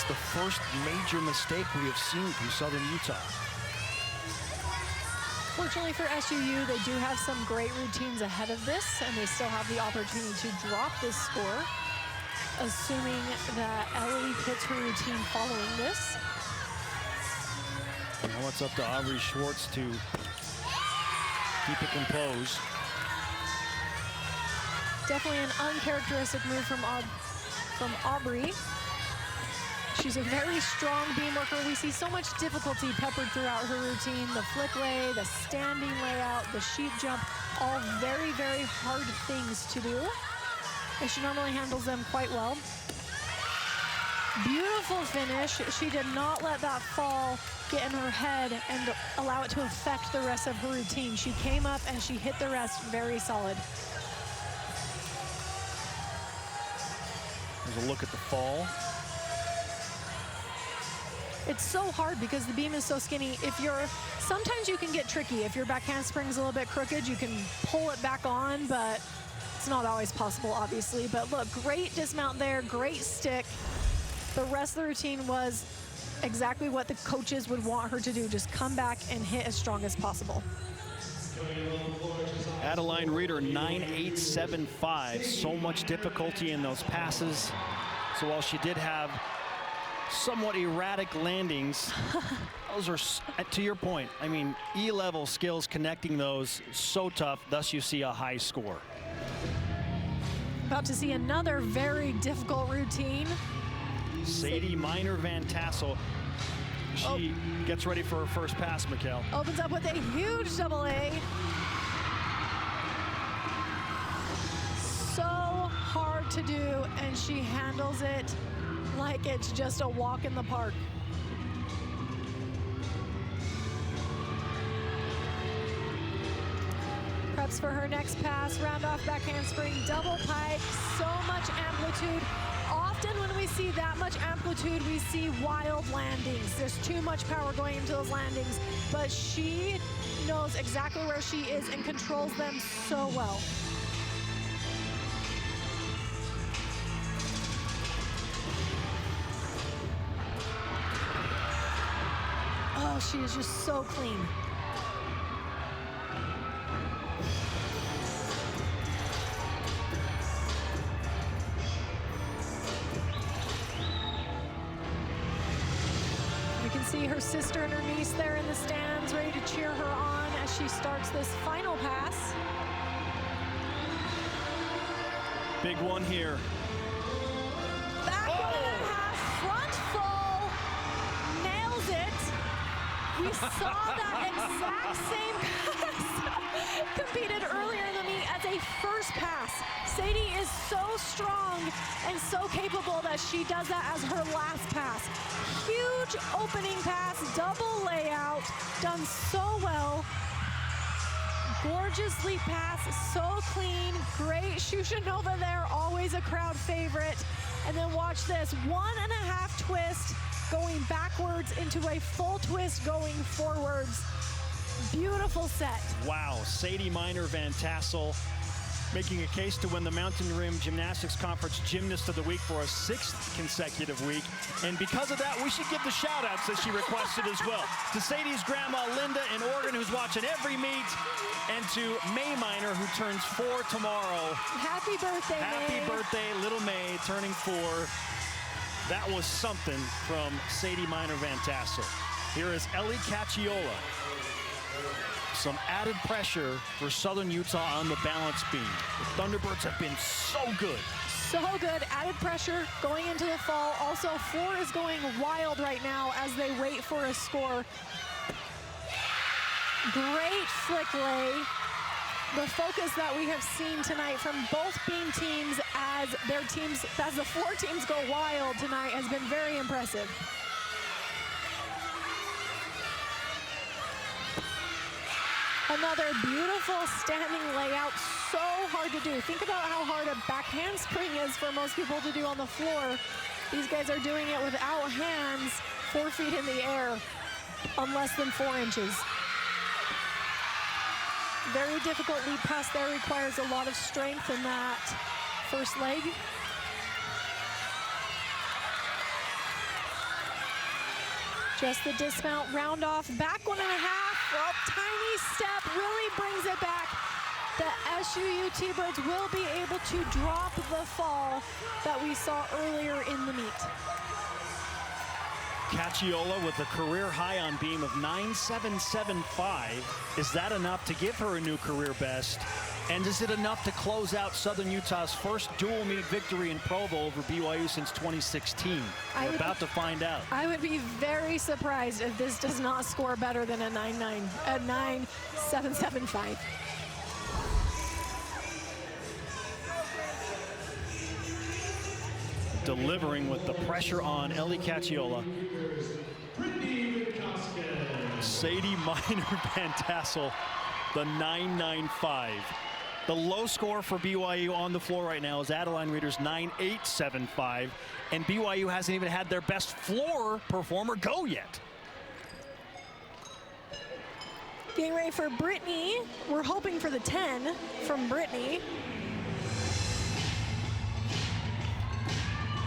The first major mistake we have seen from Southern Utah. Fortunately for SUU, they do have some great routines ahead of this, and they still have the opportunity to drop this score, assuming that Ellie hits her routine following this. Now it's up to Aubrey Schwartz to keep it composed. Definitely an uncharacteristic move from Aubrey. She's a very strong beam worker. We see so much difficulty peppered throughout her routine. The flick lay, the standing layout, the sheep jump, all very, very hard things to do. And she normally handles them quite well. Beautiful finish. She did not let that fall get in her head and allow it to affect the rest of her routine. She came up and she hit the rest very solid. There's a look at the fall. It's so hard because the beam is so skinny. Sometimes you can get tricky. If your back handspring's a little bit crooked, you can pull it back on, but it's not always possible, obviously. But look, great dismount there, great stick. The rest of the routine was exactly what the coaches would want her to do, just come back and hit as strong as possible. Adeline Reeder, 9.875. So much difficulty in those passes. So while she did have somewhat erratic landings, those are, to your point, I mean, E-level skills connecting those, so tough, thus you see a high score. About to see another very difficult routine. Sadie Minor Van Tassel, she gets ready for her first pass, Mikkel. Opens up with a huge double A. So hard to do, and she handles it like it's just a walk in the park. Preps for her next pass, round off back handspring, double pike, so much amplitude. Often when we see that much amplitude, we see wild landings. There's too much power going into those landings, but she knows exactly where she is and controls them so well. Oh, she is just so clean. You can see her sister and her niece there in the stands ready to cheer her on as she starts this final pass. Big one here. Back 1.5, front full, nails it. We saw that exact same pass competed earlier in the meet as a first pass. Sadie is so strong and so capable that she does that as her last pass. Huge opening pass, double layout, done so well. Gorgeous leap pass, so clean, great Shushanova there, always a crowd favorite. And then watch this, 1.5 twist, going backwards into a full twist going forwards. Beautiful set. Wow, Sadie Minor-Van Tassel making a case to win the Mountain Rim Gymnastics Conference Gymnast of the Week for a 6th consecutive week. And because of that, we should give the shout-outs that she requested as well. To Sadie's grandma, Linda, in Oregon, who's watching every meet, and to May Minor, who turns 4 tomorrow. Happy birthday, Happy May. birthday, little May, turning 4. That was something from Sadie Minor-Van Tassel. Here is Ellie Cacciola. Some added pressure for Southern Utah on the balance beam. The Thunderbirds have been so good. So good, added pressure going into the fall. Also, 4 is going wild right now as they wait for a score. Great flick lay. The focus that we have seen tonight from both beam teams as the 4 teams go wild tonight has been very impressive. Another beautiful standing layout, so hard to do. Think about how hard a back handspring is for most people to do on the floor. These guys are doing it without hands, 4 feet in the air, on less than 4 inches. Very difficult leap pass there, requires a lot of strength in that first leg. Just the dismount, round off, back 1.5. Well, tiny step really brings it back. The SUU T-Birds will be able to drop the fall that we saw earlier in the meet. Cacciola with a career high on beam of 9.775. Is that enough to give her a new career best? And is it enough to close out Southern Utah's first dual meet victory in Provo over BYU since 2016? We're about to find out. I would be very surprised if this does not score better than a 9.775. Delivering with the pressure on Ellie Cacciola. Sadie Minor-Van Tassel, the 9.95. The low score for BYU on the floor right now is Adeline Reeder's 9.875, and BYU hasn't even had their best floor performer go yet. Getting ready for Brittany. We're hoping for the 10 from Brittany.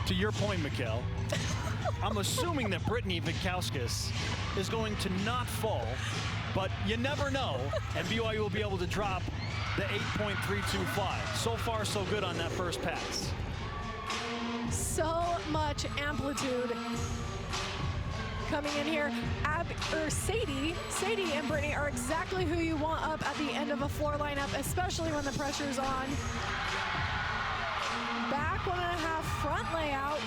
To your point, Mikkel, I'm assuming that Brittany Vitkauskas is going to not fall, but you never know, and BYU will be able to drop the 8.325. So far, so good on that first pass. So much amplitude coming in here. Sadie and Brittany are exactly who you want up at the end of a floor lineup, especially when the pressure's on. Back 1.5, front layout.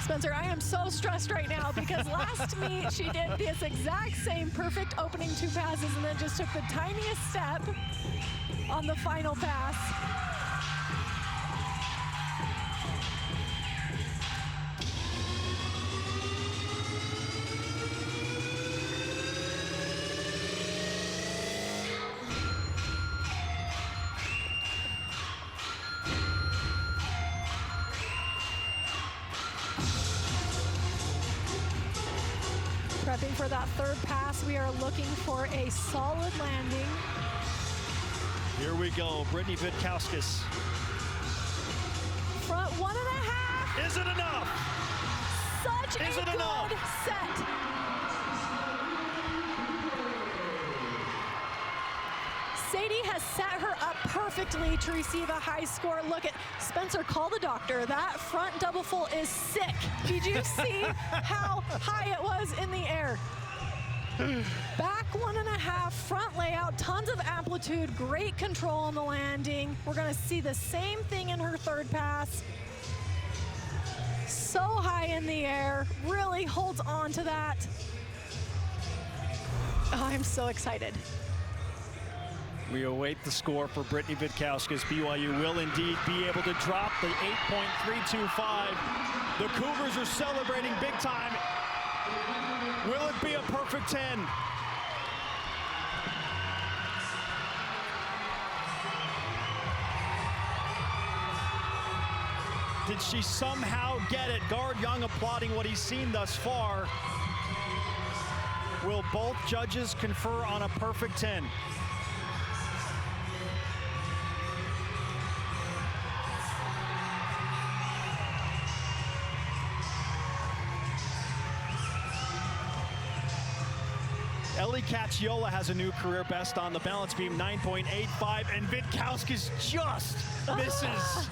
Spencer, I am so stressed right now because last meet she did this exact same perfect opening 2 passes and then just took the tiniest step on the final pass. Prepping for that third pass, we are looking for a solid landing. Here we go, Brittany Vitkauskis. Front 1.5. Is it enough? Such a good set. Sadie has set her up perfectly to receive a high score. Look at Spencer, call the doctor. That front double full is sick. Did you see how high it was in the air? Back 1.5, front layout, tons of amplitude, great control on the landing. We're gonna see the same thing in her third pass. So high in the air, really holds on to that. Oh, I'm so excited. We await the score for Brittany Vitkauskis. BYU will indeed be able to drop the 8.325. The Cougars are celebrating big time. Will it be a perfect 10? Did she somehow get it? Guard Young applauding what he's seen thus far. Will both judges confer on a perfect 10? Ellie Cacciola has a new career best on the balance beam, 9.85, and Vitkauskis just misses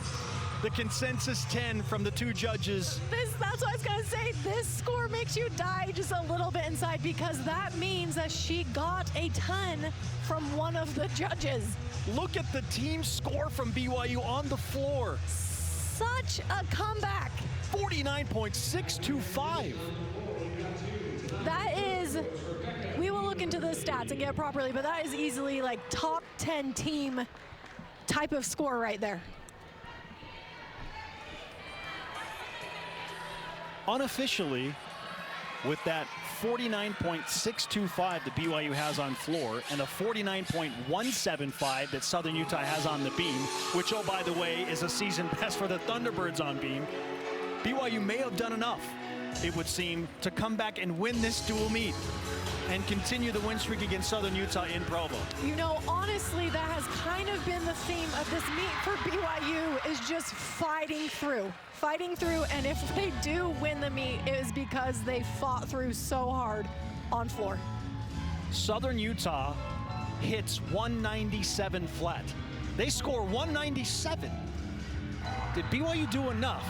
the consensus 10 from the 2 judges. That's what I was gonna say. This score makes you die just a little bit inside because that means that she got a ton from one of the judges. Look at the team score from BYU on the floor. Such a comeback. 49.625. That is, we will look into the stats and get it properly, but that is easily like top 10 team type of score right there. Unofficially, with that 49.625 that BYU has on floor and a 49.175 that Southern Utah has on the beam, which, oh, by the way, is a season best for the Thunderbirds on beam, BYU may have done enough, it would seem, to come back and win this dual meet and continue the win streak against Southern Utah in Provo. You know, honestly, that has kind of been the theme of this meet for BYU, is just fighting through, and if they do win the meet, it is because they fought through so hard on floor. Southern Utah hits 197 flat. They score 197. Did BYU do enough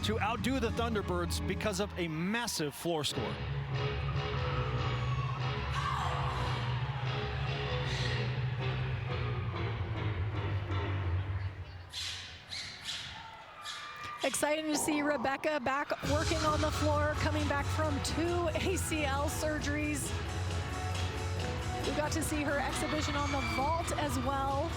to outdo the Thunderbirds because of a massive floor score? Exciting to see Rebecca back working on the floor, coming back from 2 ACL surgeries. We got to see her exhibition on the vault as well.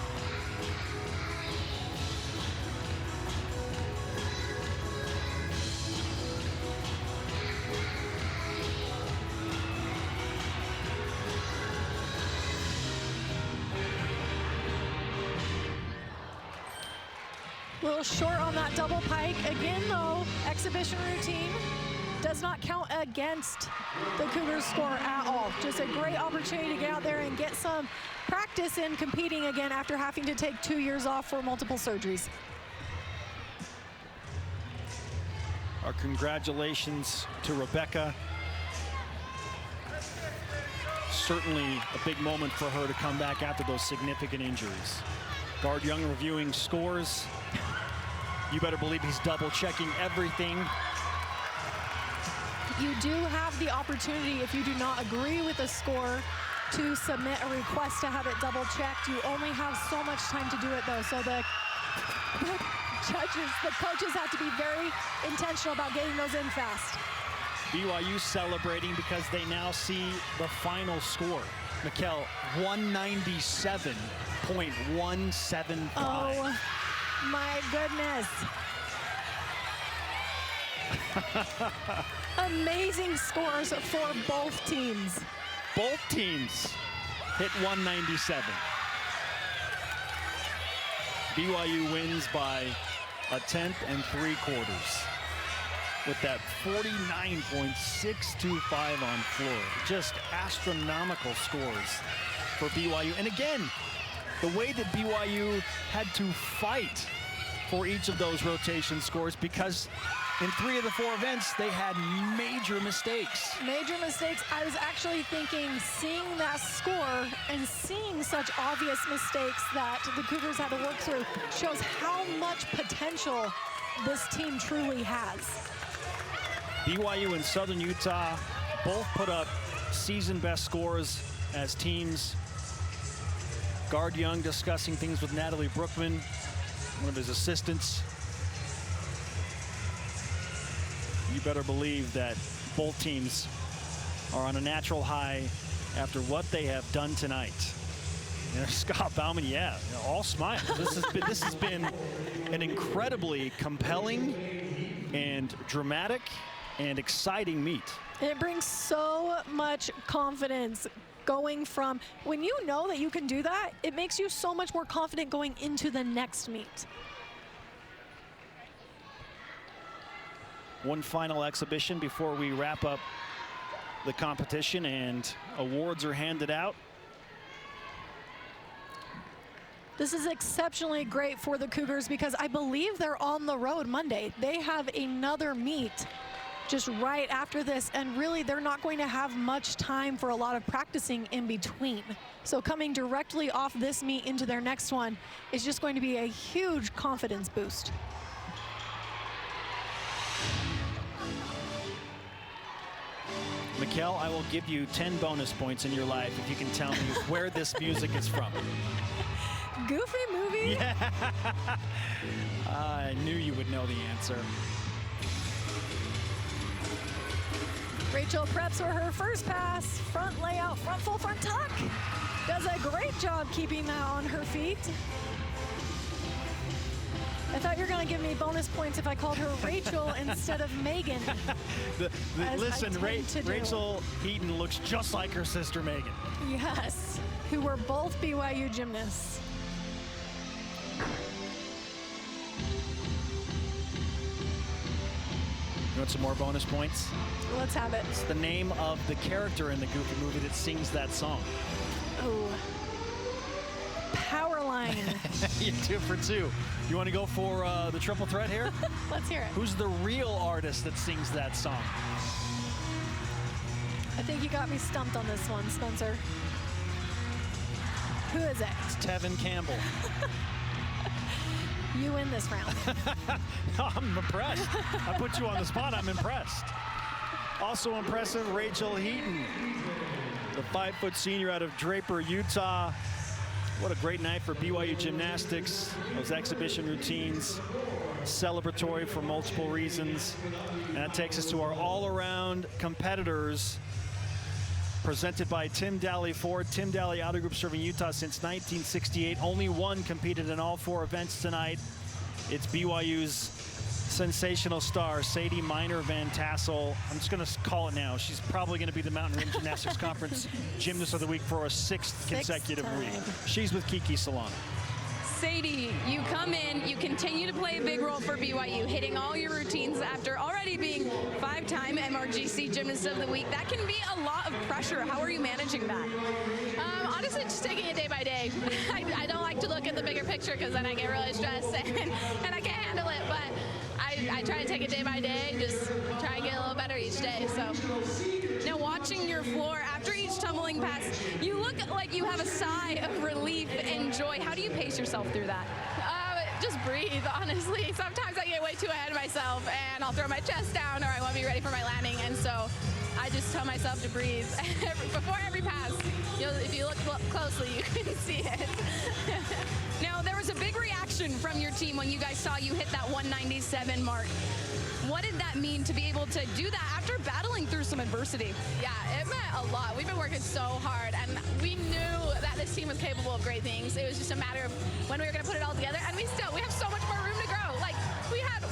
A little short on that double pike. Again, though, exhibition routine does not count against the Cougars score at all. Just a great opportunity to get out there and get some practice in competing again after having to take 2 years off for multiple surgeries. Our congratulations to Rebecca. Certainly a big moment for her to come back after those significant injuries. Guard Young reviewing scores. You better believe he's double checking everything. You do have the opportunity, if you do not agree with the score, to submit a request to have it double checked. You only have so much time to do it though. So the judges, the coaches have to be very intentional about getting those in fast. BYU celebrating because they now see the final score. Mikkel, 197.175. Oh, my goodness. Amazing scores for both teams. Both teams hit 197. BYU wins by 1/10 3/4 with that 49.625 on floor. Just astronomical scores for BYU. And again, the way that BYU had to fight for each of those rotation scores, because in 3 of the 4 events, they had major mistakes. Major mistakes. I was actually thinking, seeing that score and seeing such obvious mistakes that the Cougars had to work through shows how much potential this team truly has. BYU and Southern Utah both put up season best scores as teams. Guard Young discussing things with Natalie Brookman, one of his assistants. You better believe that both teams are on a natural high after what they have done tonight. You know, Scott Bauman, yeah, all smiles. This has been an incredibly compelling and dramatic and exciting meet. It brings so much confidence going from, when you know that you can do that, it makes you so much more confident going into the next meet. One final exhibition before we wrap up the competition and awards are handed out. This is exceptionally great for the Cougars because I believe they're on the road Monday. They have another meet just right after this, and really they're not going to have much time for a lot of practicing in between. So coming directly off this meet into their next one is just going to be a huge confidence boost. Mikkel, I will give you 10 bonus points in your life if you can tell me where this music is from. Goofy movie? Yeah. I knew you would know the answer. Rachel preps for her first pass. Front layout, front full front tuck. Does a great job keeping that on her feet. I thought you were going to give me bonus points if I called her Rachel instead of Megan. Listen, Rachel Heaton looks just like her sister Megan. Yes, who were both BYU gymnasts. You want some more bonus points? Let's have it. It's the name of the character in the Goofy movie that sings that song. Oh. Powerline. You 2 for 2. You want to go for the triple threat here? Let's hear it. Who's the real artist that sings that song? I think you got me stumped on this one, Spencer. Who is it? It's Tevin Campbell. You win this round. I'm impressed. I put you on the spot. I'm impressed. Also impressive, Rachel Heaton, the 5-foot senior out of Draper, Utah. What a great night for BYU gymnastics. Those exhibition routines, celebratory for multiple reasons. And that takes us to our all-around competitors, presented by Tim Daly Ford. Tim Daly, outer group, serving Utah since 1968. Only one competed in all 4 events tonight. It's BYU's sensational star, Sadie Minor Van Tassel. I'm just going to call it now. She's probably going to be the Mountain Rim Gymnastics Conference Gymnast of the Week for a 6th consecutive week. She's with Kiki Solano. Sadie, you come in, you continue to play a big role for BYU, hitting all your routines after already being 5-time MRGC Gymnast of the Week. That can be a lot of pressure. How are you managing that? Honestly, just taking it day by day. I don't like to look at the bigger picture because then I get really stressed and I can't handle it. But I try to take it day by day, just try and get a little better each day. So now watching your floor after each tumbling pass, you look like you have a sigh of relief and joy. How do you pace yourself through that? just breathe, honestly. Sometimes I get way too ahead of myself and I'll throw my chest down or I won't be ready for my landing. And so I just tell myself to breathe before every pass. If you look closely, you can see it. Now, there was a big reaction from your team when you guys saw you hit that 197 mark. What did that mean to be able to do that after battling through some adversity? Yeah, it meant a lot. We've been working so hard, and we knew that this team was capable of great things. It was just a matter of when we were going to put it all together, and we have so much more room to grow. Like, we had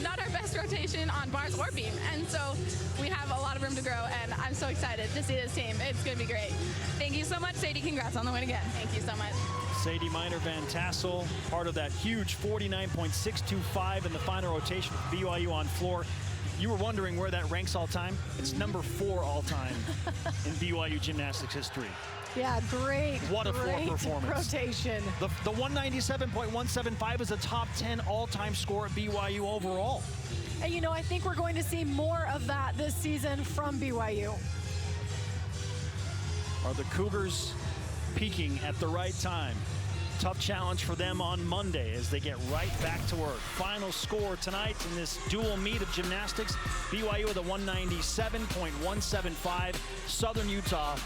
not our best rotation on bars or beam, and so we have a lot of room to grow, and I'm so excited to see this team. It's going to be great. Thank you so much, Sadie. Congrats on the win again. Thank you so much. Sadie Miner Van Tassel, part of that huge 49.625 in the final rotation for BYU on floor. You were wondering where that ranks all time? It's number 4 all time in BYU gymnastics history. Yeah, great. What a floor performance. Rotation. The 197.175 is a top 10 all-time score at BYU overall. And I think we're going to see more of that this season from BYU. Are the Cougars peaking at the right time? Tough challenge for them on Monday as they get right back to work. Final score tonight in this dual meet of gymnastics, BYU with a 197.175, Southern Utah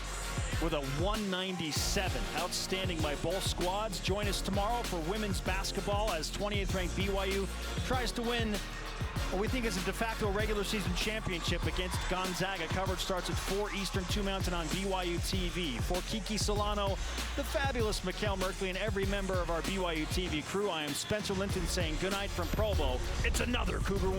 with a 197. Outstanding by both squads. Join us tomorrow for women's basketball as 28th ranked BYU tries to win what we think is a de facto regular season championship against Gonzaga. Coverage starts at 4 Eastern, 2 Mountain on BYU TV. For Kiki Solano, the fabulous Mikkel Merkley, and every member of our BYU TV crew, I am Spencer Linton saying goodnight from Provo. It's another Cougar win.